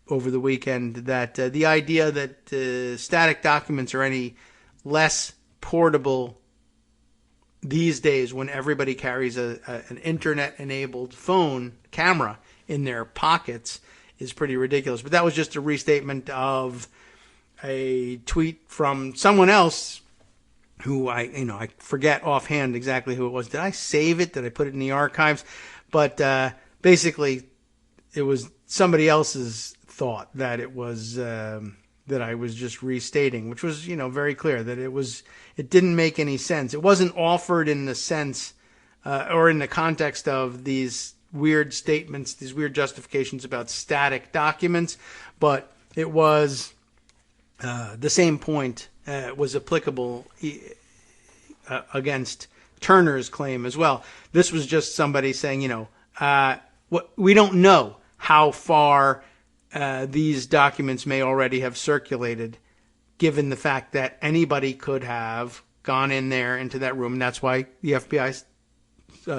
over the weekend that the idea that static documents are any less portable these days when everybody carries an internet-enabled phone camera in their pockets is pretty ridiculous. But that was just a restatement of a tweet from someone else who I forget offhand exactly who it was. Did I save it? Did I put it in the archives? But basically, it was somebody else's thought that it was that I was just restating, which was very clear that it didn't make any sense. It wasn't offered in the sense or in the context of these weird statements, these weird justifications about static documents, but it was the same point was applicable against Turner's claim as well. This was just somebody saying, we don't know how far these documents may already have circulated, given the fact that anybody could have gone in there into that room. And that's why the FBI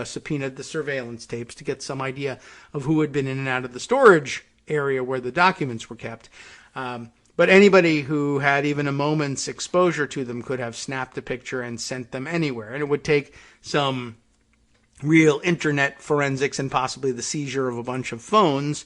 subpoenaed the surveillance tapes to get some idea of who had been in and out of the storage area where the documents were kept. But anybody who had even a moment's exposure to them could have snapped a picture and sent them anywhere. And it would take some real internet forensics and possibly the seizure of a bunch of phones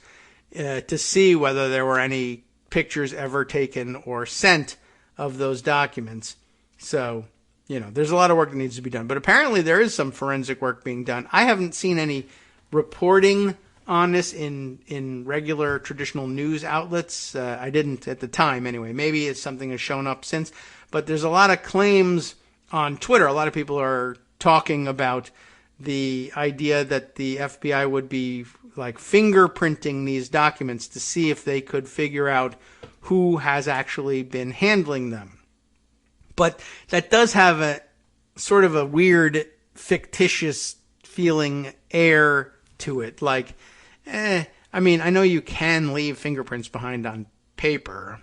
to see whether there were any pictures ever taken or sent of those documents. So, there's a lot of work that needs to be done. But apparently there is some forensic work being done. I haven't seen any reporting on this in regular traditional news outlets. I didn't at the time anyway. Maybe it's something has shown up since. But there's a lot of claims on Twitter. A lot of people are talking about the idea that the FBI would be like fingerprinting these documents to see if they could figure out who has actually been handling them. But that does have a sort of a weird, fictitious feeling air to it. Like, I know you can leave fingerprints behind on paper,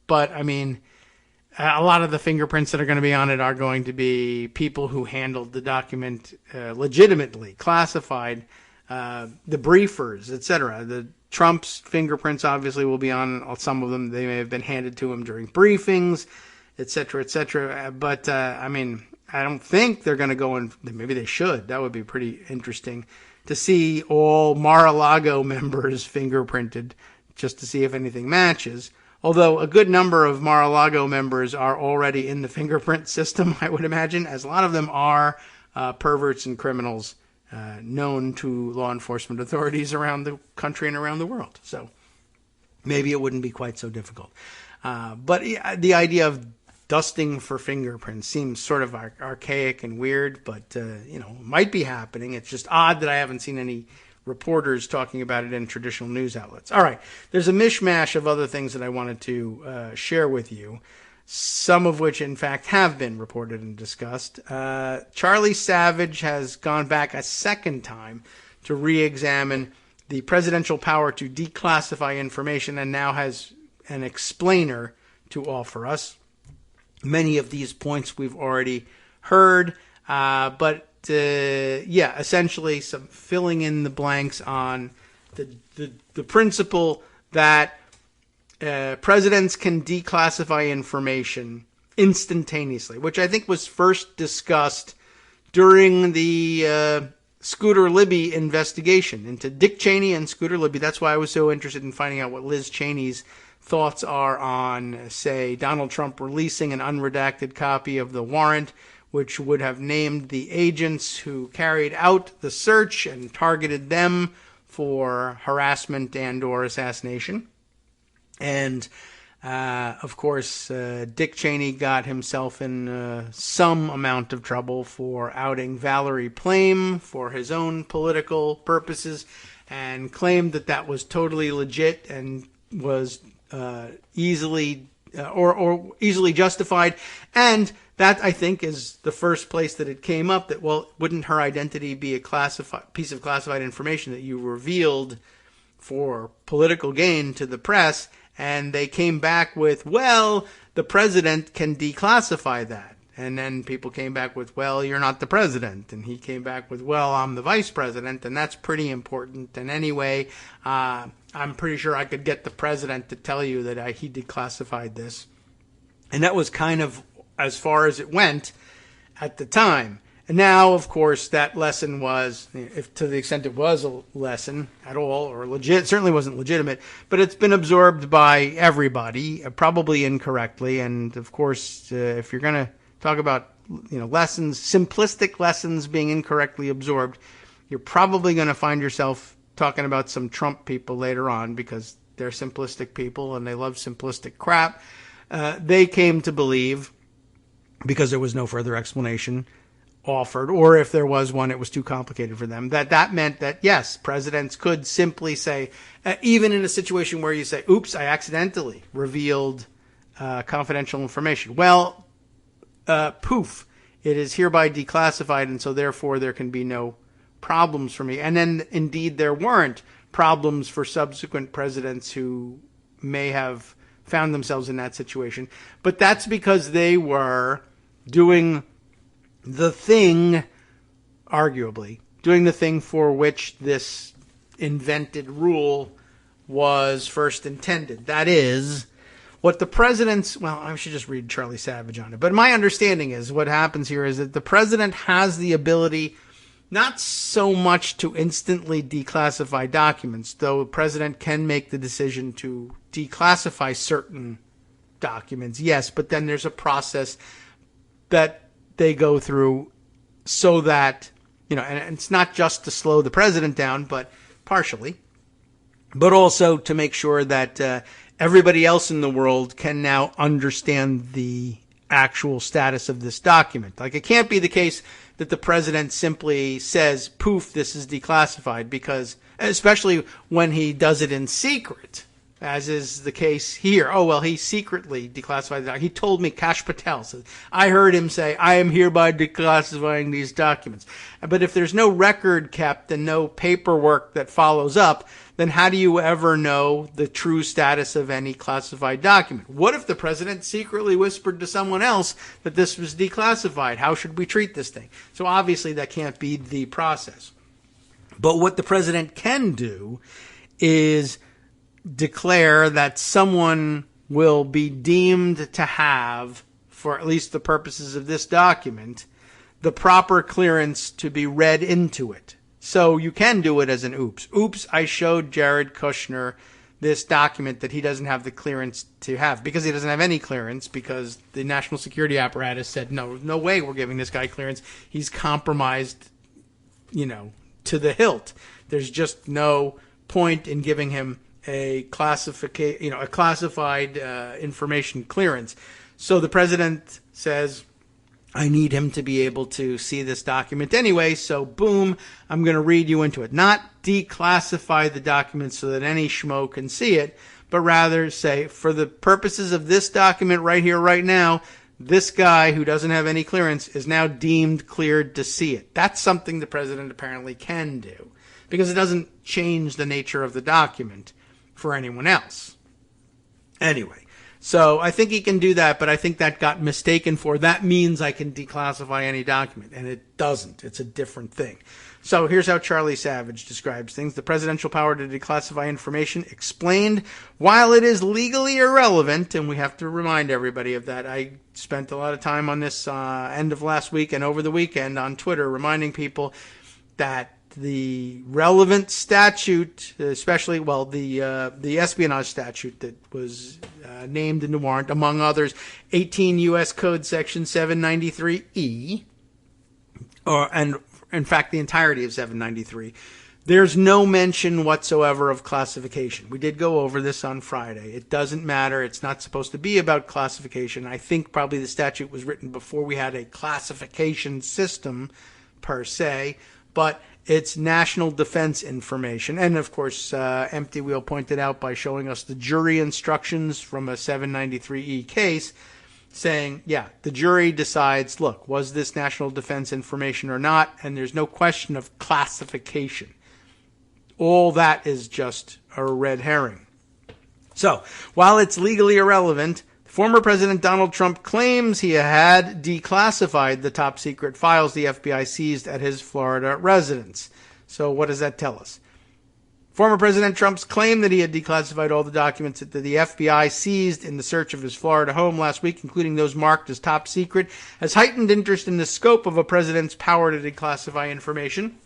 but a lot of the fingerprints that are going to be on it are going to be people who handled the document legitimately, classified, the briefers, etc. The Trump's fingerprints obviously will be on some of them. They may have been handed to him during briefings, etc., etc. But, I don't think they're going to go and maybe they should. That would be pretty interesting to see all Mar-a-Lago members fingerprinted just to see if anything matches. Although a good number of Mar-a-Lago members are already in the fingerprint system, I would imagine, as a lot of them are perverts and criminals known to law enforcement authorities around the country and around the world. So maybe it wouldn't be quite so difficult. But the idea of dusting for fingerprints seems sort of archaic and weird, but, might be happening. It's just odd that I haven't seen any reporters talking about it in traditional news outlets. All right. There's a mishmash of other things that I wanted to share with you, some of which, in fact, have been reported and discussed. Charlie Savage has gone back a second time to re-examine the presidential power to declassify information and now has an explainer to offer us. Many of these points we've already heard, but essentially some filling in the blanks on the principle that presidents can declassify information instantaneously, which I think was first discussed during the Scooter Libby investigation into Dick Cheney and Scooter Libby. That's why I was so interested in finding out what Liz Cheney's thoughts are on, say, Donald Trump releasing an unredacted copy of the warrant, which would have named the agents who carried out the search and targeted them for harassment and or assassination. And, of course, Dick Cheney got himself in some amount of trouble for outing Valerie Plame for his own political purposes and claimed that that was totally legit and was easily justified. And that, I think, is the first place that it came up that, well, wouldn't her identity be a piece of classified information that you revealed for political gain to the press? And they came back with, well, the president can declassify that. And then people came back with, well, you're not the president. And he came back with, well, I'm the vice president, and that's pretty important. And anyway, I'm pretty sure I could get the president to tell you that he declassified this. And that was kind of as far as it went at the time. And now, of course, that lesson was, if to the extent it was a lesson at all, or legit, certainly wasn't legitimate, but it's been absorbed by everybody, probably incorrectly. And of course, if you're going to talk about, lessons, simplistic lessons being incorrectly absorbed, you're probably going to find yourself talking about some Trump people later on because they're simplistic people and they love simplistic crap. They came to believe, because there was no further explanation offered, or if there was one, it was too complicated for them, that meant that, yes, presidents could simply say, even in a situation where you say, oops, I accidentally revealed confidential information. Well, poof. it is hereby declassified, and so therefore there can be no problems for me. And then, indeed, there weren't problems for subsequent presidents who may have found themselves in that situation. But that's because they were doing the thing, arguably, doing the thing for which this invented rule was first intended. That is, what the president's, well, I should just read Charlie Savage on it. But my understanding is what happens here is that the president has the ability not so much to instantly declassify documents, though the president can make the decision to declassify certain documents, yes, but then there's a process that they go through so that, and it's not just to slow the president down, but partially, but also to make sure that everybody else in the world can now understand the actual status of this document. Like, it can't be the case that the president simply says, poof, this is declassified, because, especially when he does it in secret, as is the case here. Oh, well, he secretly declassified the document. He told me, Kash Patel says, I heard him say, I am hereby declassifying these documents. But if there's no record kept and no paperwork that follows up, then how do you ever know the true status of any classified document? What if the president secretly whispered to someone else that this was declassified? How should we treat this thing? So obviously that can't be the process. But what the president can do is declare that someone will be deemed to have, for at least the purposes of this document, the proper clearance to be read into it. So you can do it as an oops. Oops, I showed Jared Kushner this document that he doesn't have the clearance to have, because he doesn't have any clearance, because the national security apparatus said, no way we're giving this guy clearance. He's compromised, to the hilt. There's just no point in giving him a classified information clearance. So the president says, I need him to be able to see this document anyway, so boom, I'm going to read you into it. Not declassify the document so that any schmo can see it, but rather say, for the purposes of this document right here, right now, this guy who doesn't have any clearance is now deemed cleared to see it. That's something the president apparently can do, because it doesn't change the nature of the document for anyone else. Anyway, so I think he can do that, but I think that got mistaken for, that means I can declassify any document, and it doesn't. It's a different thing. So here's how Charlie Savage describes things. The presidential power to declassify information explained, while it is legally irrelevant, and we have to remind everybody of that. I spent a lot of time on this end of last week and over the weekend on Twitter reminding people that the relevant statute, especially, the espionage statute that was named in the warrant, among others, 18 U.S. Code Section 793E, and in fact the entirety of 793, there's no mention whatsoever of classification. We did go over this on Friday. It doesn't matter. It's not supposed to be about classification. I think probably the statute was written before we had a classification system per se, but it's national defense information. And, of course, Empty Wheel pointed out by showing us the jury instructions from a 793E case saying, yeah, the jury decides, look, was this national defense information or not? And there's no question of classification. All that is just a red herring. So, while it's legally irrelevant, former President Donald Trump claims he had declassified the top secret files the FBI seized at his Florida residence. So what does that tell us? Former President Trump's claim that he had declassified all the documents that the FBI seized in the search of his Florida home last week, including those marked as top secret, has heightened interest in the scope of a president's power to declassify information.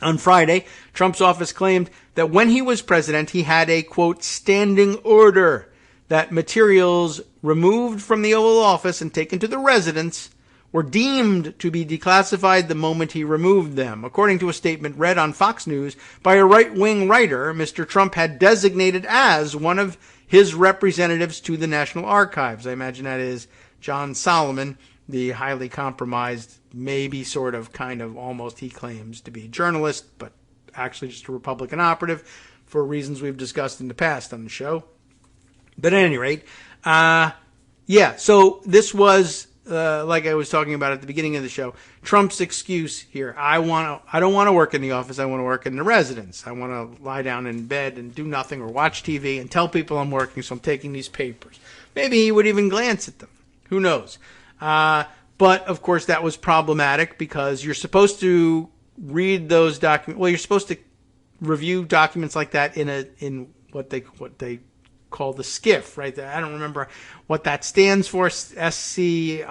On Friday, Trump's office claimed that when he was president, he had a, quote, standing order that materials removed from the Oval Office and taken to the residence were deemed to be declassified the moment he removed them. According to a statement read on Fox News by a right-wing writer, Mr. Trump had designated as one of his representatives to the National Archives. I imagine that is John Solomon, the highly compromised, maybe sort of, kind of, almost, he claims to be a journalist, but actually just a Republican operative for reasons we've discussed in the past on the show. But at any rate, so this was like I was talking about at the beginning of the show, Trump's excuse here. I don't want to work in the office. I want to work in the residence. I want to lie down in bed and do nothing or watch TV and tell people I'm working, so I'm taking these papers. Maybe he would even glance at them. Who knows? But, of course, that was problematic because you're supposed to read those documents. Well, you're supposed to review documents like that in what they call the SCIF, right? I don't remember what that stands for, SCIF,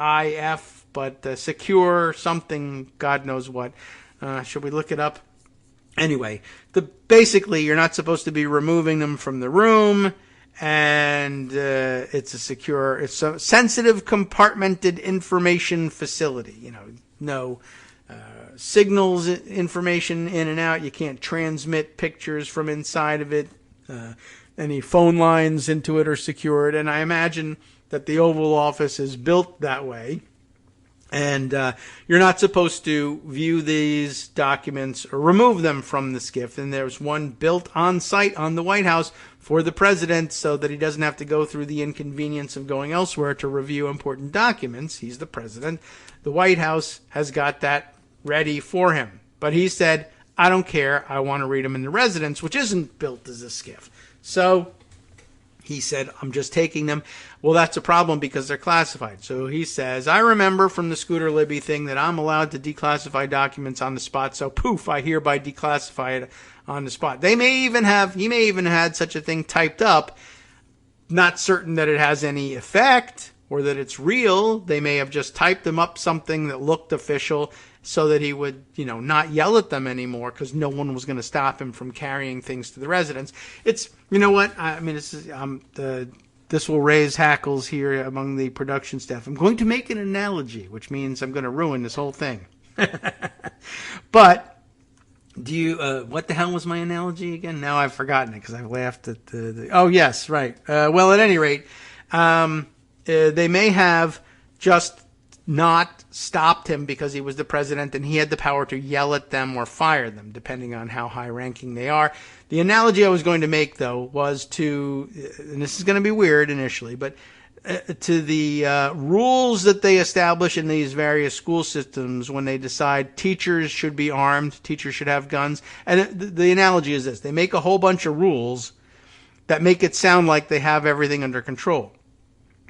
but secure something, God knows what. Should we look it up? Anyway, basically, you're not supposed to be removing them from the room. And it's a sensitive compartmented information facility. No signals information in and out. You can't transmit pictures from inside of it. Any phone lines into it are secured. And I imagine that the Oval Office is built that way. And you're not supposed to view these documents or remove them from the SCIF. And there's one built on site on the White House for the president so that he doesn't have to go through the inconvenience of going elsewhere to review important documents. He's the president. The White House has got that ready for him. But he said, I don't care. I want to read them in the residence, which isn't built as a SCIF. So he said, I'm just taking them. Well, that's a problem because they're classified. So he says, I remember from the Scooter Libby thing that I'm allowed to declassify documents on the spot. So poof, I hereby declassify it on the spot. He may even have had such a thing typed up, not certain that it has any effect or that it's real. They may have just typed them up something that looked official so that he would, not yell at them anymore because no one was going to stop him from carrying things to the residence. It's, you know what? I mean, this will raise hackles here among the production staff. I'm going to make an analogy, which means I'm going to ruin this whole thing. But what the hell was my analogy again? Now I've forgotten it because I've laughed at oh, yes, right. Well, at any rate, they may have just not stopped him because he was the president and he had the power to yell at them or fire them, depending on how high-ranking they are. The analogy I was going to make, though, was to, and this is going to be weird initially, but to the rules that they establish in these various school systems when they decide teachers should be armed, teachers should have guns. And the analogy is this. They make a whole bunch of rules that make it sound like they have everything under control.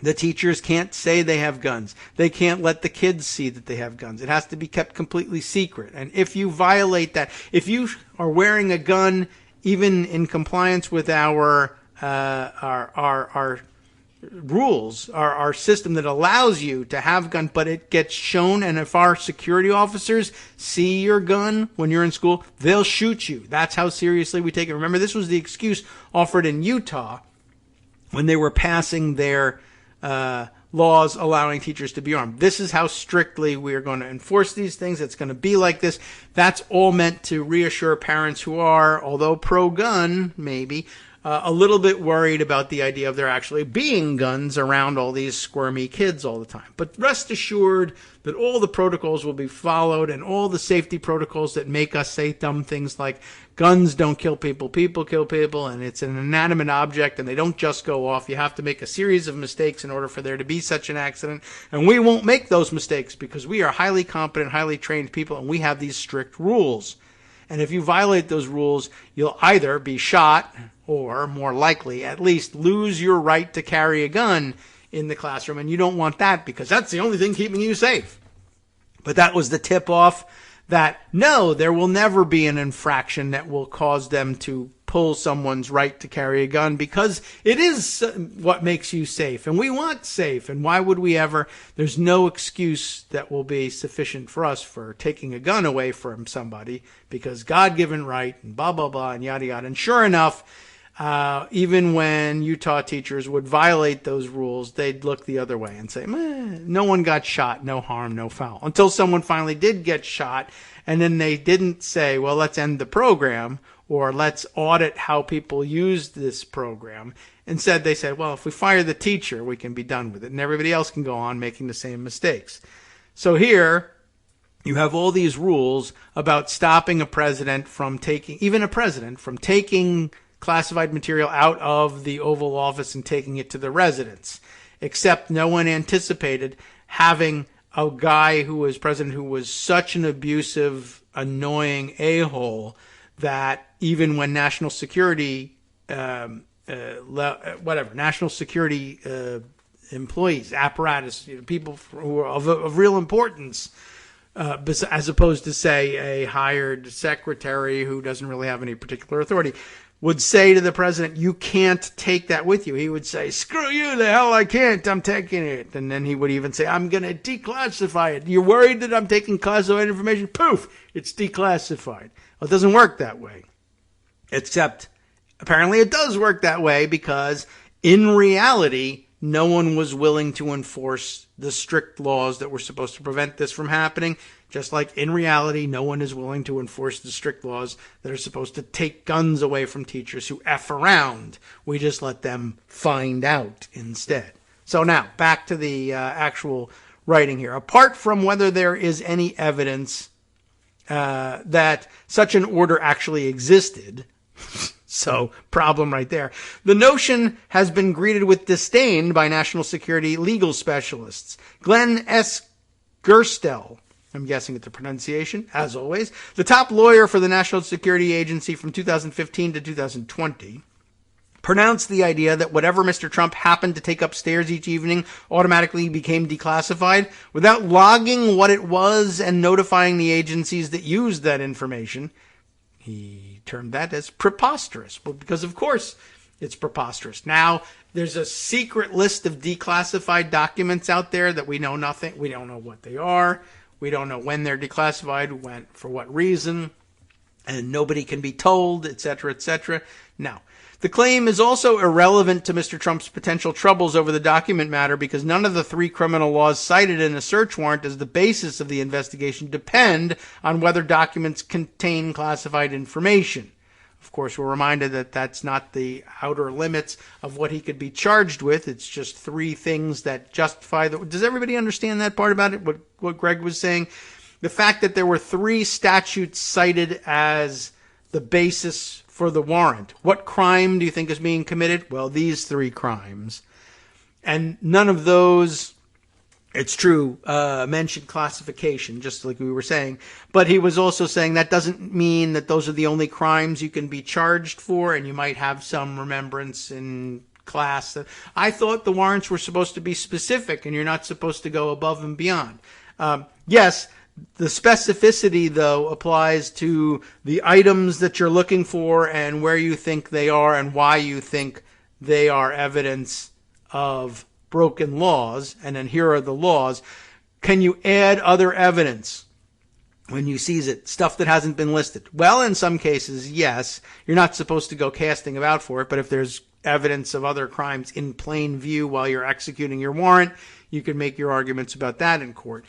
The teachers can't say they have guns. They can't let the kids see that they have guns. It has to be kept completely secret. And if you violate that, if you are wearing a gun, even in compliance with our rules, our system that allows you to have a gun, but it gets shown, and if our security officers see your gun when you're in school, they'll shoot you. That's how seriously we take it. Remember, this was the excuse offered in Utah when they were passing their laws allowing teachers to be armed. This is how strictly we are going to enforce these things. It's going to be like this. That's all meant to reassure parents who are, although pro-gun, maybe, a little bit worried about the idea of there actually being guns around all these squirmy kids all the time. But rest assured that all the protocols will be followed and all the safety protocols that make us say dumb things like guns don't kill people, people kill people, and it's an inanimate object and they don't just go off. You have to make a series of mistakes in order for there to be such an accident. And we won't make those mistakes because we are highly competent, highly trained people and we have these strict rules. And if you violate those rules, you'll either be shot or, more likely, at least lose your right to carry a gun in the classroom. And you don't want that because that's the only thing keeping you safe. But that was the tip-off that, no, there will never be an infraction that will cause them to pull someone's right to carry a gun because it is what makes you safe. And we want safe. And why would we ever? There's no excuse that will be sufficient for us for taking a gun away from somebody because God-given right and blah, blah, blah, and yada, yada. And sure enough, even when Utah teachers would violate those rules, they'd look the other way and say, no one got shot, no harm, no foul. Until someone finally did get shot, and then they didn't say, well, let's end the program, or let's audit how people use this program. Instead, they said, well, if we fire the teacher, we can be done with it, and everybody else can go on making the same mistakes. So here, you have all these rules about stopping a president from taking, even a president, from taking classified material out of the Oval Office and taking it to the residence, except no one anticipated having a guy who was president who was such an abusive, annoying a-hole that even when national security, national security employees, apparatus, people who are of real importance, as opposed to, say, a hired secretary who doesn't really have any particular authority, would say to the president, you can't take that with you. He would say, screw you, the hell I can't, I'm taking it. And then he would even say, I'm going to declassify it. You're worried that I'm taking classified information? Poof, it's declassified. Well, it doesn't work that way. Except, apparently it does work that way because, in reality, no one was willing to enforce the strict laws that were supposed to prevent this from happening. Just like in reality, no one is willing to enforce the strict laws that are supposed to take guns away from teachers who F around. We just let them find out instead. So now, back to the actual writing here. Apart from whether there is any evidence that such an order actually existed, so, problem right there. The notion has been greeted with disdain by national security legal specialists. Glenn S. Gerstel, I'm guessing it's the pronunciation, as always, the top lawyer for the National Security Agency from 2015 to 2020, pronounced the idea that whatever Mr. Trump happened to take upstairs each evening automatically became declassified without logging what it was and notifying the agencies that used that information. He termed that as preposterous. Well, because of course it's preposterous. Now, there's a secret list of declassified documents out there that we know nothing. We don't know what they are. We don't know when they're declassified, when, for what reason, and nobody can be told, etc., etc. Now, the claim is also irrelevant to Mr. Trump's potential troubles over the document matter because none of the 3 criminal laws cited in a search warrant as the basis of the investigation depend on whether documents contain classified information. Of course, we're reminded that that's not the outer limits of what he could be charged with. It's just 3 things that justify the... Does everybody understand that part about it, what Greg was saying? The fact that there were 3 statutes cited as the basis for the warrant. What crime do you think is being committed? Well, these 3 crimes. And none of those, it's true, mentioned classification, just like we were saying. But he was also saying that doesn't mean that those are the only crimes you can be charged for, and you might have some remembrance in class. I thought the warrants were supposed to be specific, and you're not supposed to go above and beyond. Yes, the specificity, though, applies to the items that you're looking for and where you think they are and why you think they are evidence of broken laws. And then here are the laws. Can you add other evidence when you seize it? Stuff that hasn't been listed. Well, in some cases, yes. You're not supposed to go casting about for it, but if there's evidence of other crimes in plain view while you're executing your warrant, you can make your arguments about that in court.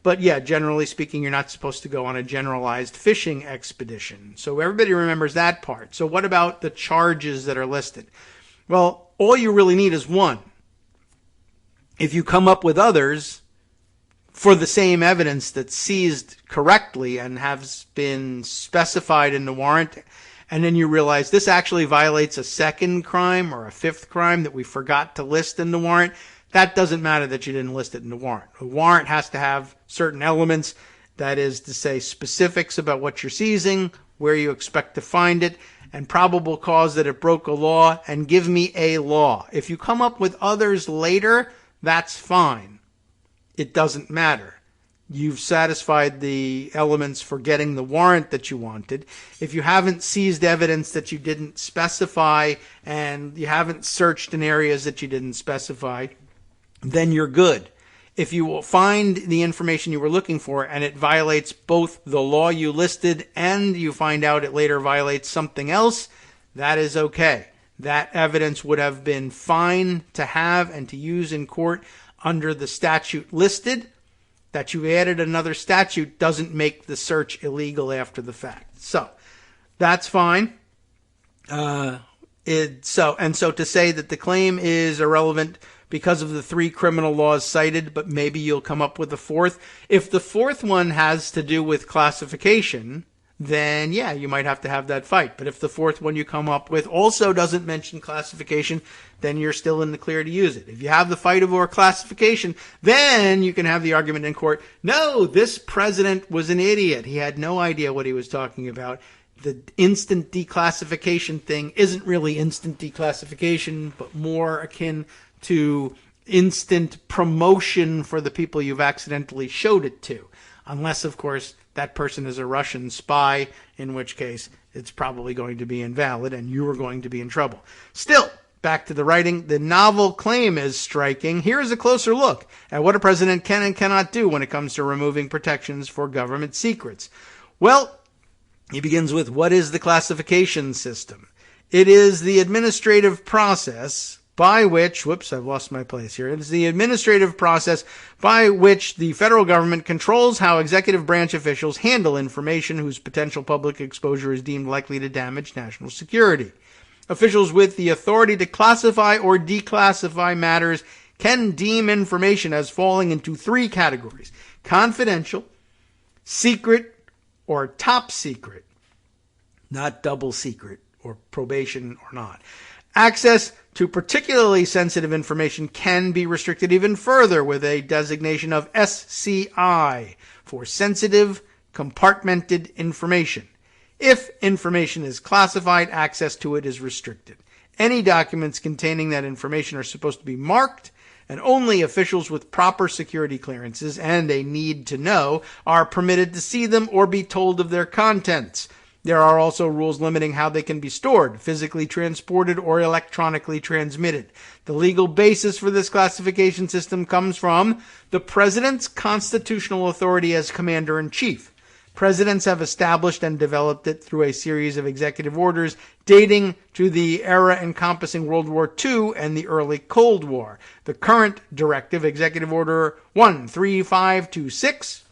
But yeah, generally speaking, you're not supposed to go on a generalized fishing expedition. So everybody remembers that part. So what about the charges that are listed? Well, all you really need is one. If you come up with others for the same evidence that's seized correctly and has been specified in the warrant, and then you realize this actually violates a 2nd crime or a 5th crime that we forgot to list in the warrant, that doesn't matter that you didn't list it in the warrant. A warrant has to have certain elements, that is to say specifics about what you're seizing, where you expect to find it, and probable cause that it broke a law, and give me a law. If you come up with others later, that's fine. It doesn't matter. You've satisfied the elements for getting the warrant that you wanted. If you haven't seized evidence that you didn't specify and you haven't searched in areas that you didn't specify, then you're good. If you will find the information you were looking for and it violates both the law you listed and you find out it later violates something else, that is okay. That evidence would have been fine to have and to use in court under the statute listed. That you added another statute doesn't make the search illegal after the fact. So that's fine. So to say that the claim is irrelevant because of the 3 criminal laws cited, but maybe you'll come up with a 4th. If the 4th one has to do with classification, then yeah, you might have to have that fight. But if the fourth one you come up with also doesn't mention classification, then you're still in the clear to use it. If you have the fight over classification, then you can have the argument in court, no, this president was an idiot. He had no idea what he was talking about. The instant declassification thing isn't really instant declassification, but more akin to instant promotion for the people you've accidentally showed it to. Unless, of course, that person is a Russian spy, in which case it's probably going to be invalid and you are going to be in trouble. Still, back to the writing, the novel claim is striking. Here's a closer look at what a president can and cannot do when it comes to removing protections for government secrets. Well, he begins with, what is the classification system? It is the administrative process by which, I've lost my place here. It's the administrative process by which the federal government controls how executive branch officials handle information whose potential public exposure is deemed likely to damage national security. Officials with the authority to classify or declassify matters can deem information as falling into three categories: confidential, secret, or top secret. Not double secret or probation or not. Access to particularly sensitive information can be restricted even further with a designation of SCI for sensitive compartmented information. If information is classified, access to it is restricted. Any documents containing that information are supposed to be marked, and only officials with proper security clearances and a need to know are permitted to see them or be told of their contents. There are also rules limiting how they can be stored, physically transported, or electronically transmitted. The legal basis for this classification system comes from the President's constitutional authority as Commander-in-Chief. Presidents have established and developed it through a series of executive orders dating to the era encompassing World War II and the early Cold War. The current directive, Executive Order 13526,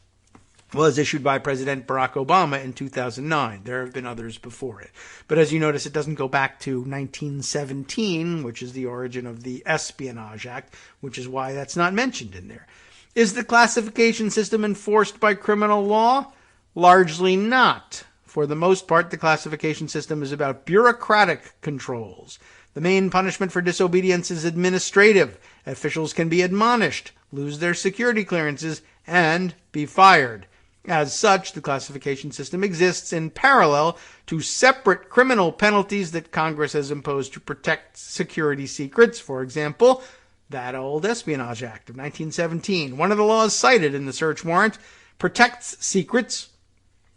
was issued by President Barack Obama in 2009. There have been others before it. But as you notice, it doesn't go back to 1917, which is the origin of the Espionage Act, which is why that's not mentioned in there. Is the classification system enforced by criminal law? Largely not. For the most part, the classification system is about bureaucratic controls. The main punishment for disobedience is administrative. Officials can be admonished, lose their security clearances, and be fired. As such, the classification system exists in parallel to separate criminal penalties that Congress has imposed to protect security secrets. For example, that old Espionage Act of 1917. One of the laws cited in the search warrant protects secrets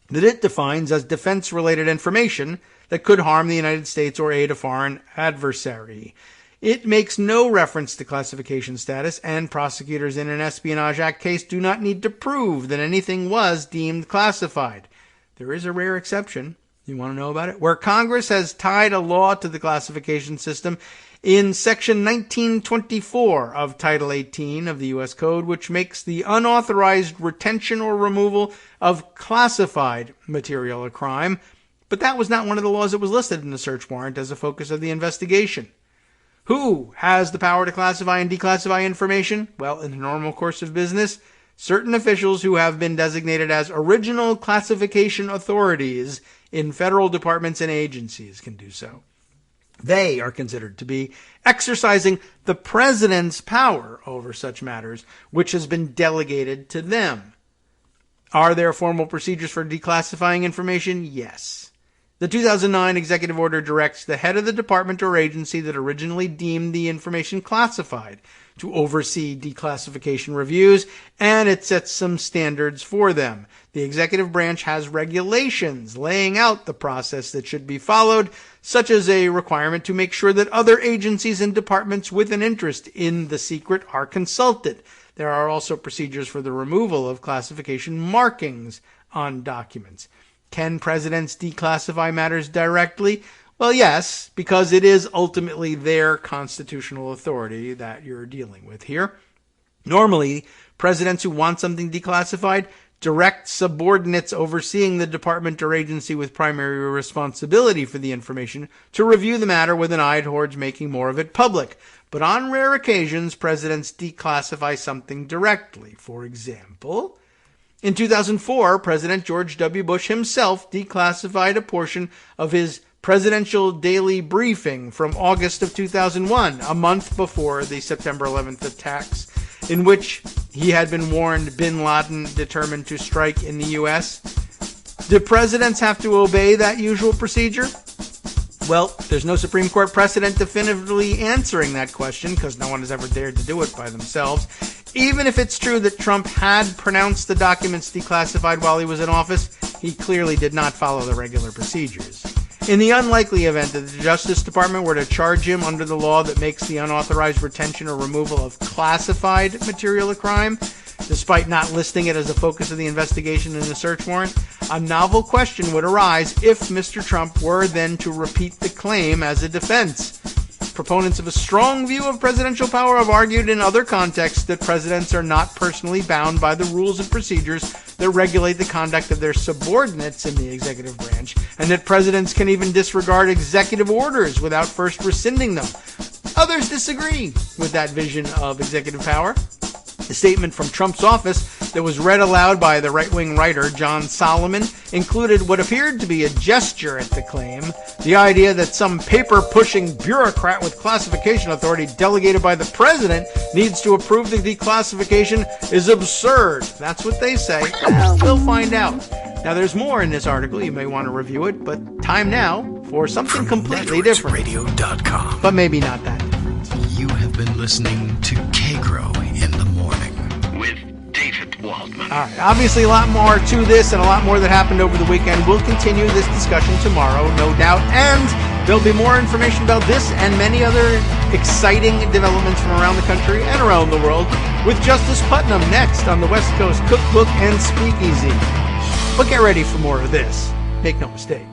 that it defines as defense-related information that could harm the United States or aid a foreign adversary. It makes no reference to classification status, and prosecutors in an Espionage Act case do not need to prove that anything was deemed classified. There is a rare exception. You want to know about it? Where Congress has tied a law to the classification system in Section 1924 of Title 18 of the U.S. Code, which makes the unauthorized retention or removal of classified material a crime. But that was not one of the laws that was listed in the search warrant as a focus of the investigation. Who has the power to classify and declassify information? Well, in the normal course of business, certain officials who have been designated as original classification authorities in federal departments and agencies can do so. They are considered to be exercising the president's power over such matters, which has been delegated to them. Are there formal procedures for declassifying information? Yes. The 2009 executive order directs the head of the department or agency that originally deemed the information classified to oversee declassification reviews, and it sets some standards for them. The executive branch has regulations laying out the process that should be followed, such as a requirement to make sure that other agencies and departments with an interest in the secret are consulted. There are also procedures for the removal of classification markings on documents. Can presidents declassify matters directly? Well, yes, because it is ultimately their constitutional authority that you're dealing with here. Normally, presidents who want something declassified direct subordinates overseeing the department or agency with primary responsibility for the information to review the matter with an eye towards making more of it public. But on rare occasions, presidents declassify something directly. For example, In 2004, President George W. Bush himself declassified a portion of his presidential daily briefing from August of 2001, a month before the September 11th attacks, in which he had been warned bin Laden determined to strike in the U.S. Do presidents have to obey that usual procedure? Well, there's no Supreme Court precedent definitively answering that question, because no one has ever dared to do it by themselves. Even if it's true that Trump had pronounced the documents declassified while he was in office, he clearly did not follow the regular procedures. In the unlikely event that the Justice Department were to charge him under the law that makes the unauthorized retention or removal of classified material a crime, despite not listing it as a focus of the investigation in the search warrant, a novel question would arise if Mr. Trump were then to repeat the claim as a defense. Proponents of a strong view of presidential power have argued in other contexts that presidents are not personally bound by the rules and procedures that regulate the conduct of their subordinates in the executive branch, and that presidents can even disregard executive orders without first rescinding them. Others disagree with that vision of executive power. The statement from Trump's office that was read aloud by the right-wing writer John Solomon included what appeared to be a gesture at the claim. The idea that some paper-pushing bureaucrat with classification authority delegated by the president needs to approve the declassification is absurd. That's what they say. We'll find out. Now, there's more in this article. You may want to review it, but time now for something completely different. Radio.com. But maybe not that different. You have been listening to Kagro in the morning with David Waldman. All right, obviously a lot more to this and a lot more that happened over the weekend. We'll continue this discussion tomorrow, no doubt, and there'll be more information about this and many other exciting developments from around the country and around the world with Justice Putnam next on the West Coast Cookbook and Speakeasy. But get ready for more of this. Make no mistake.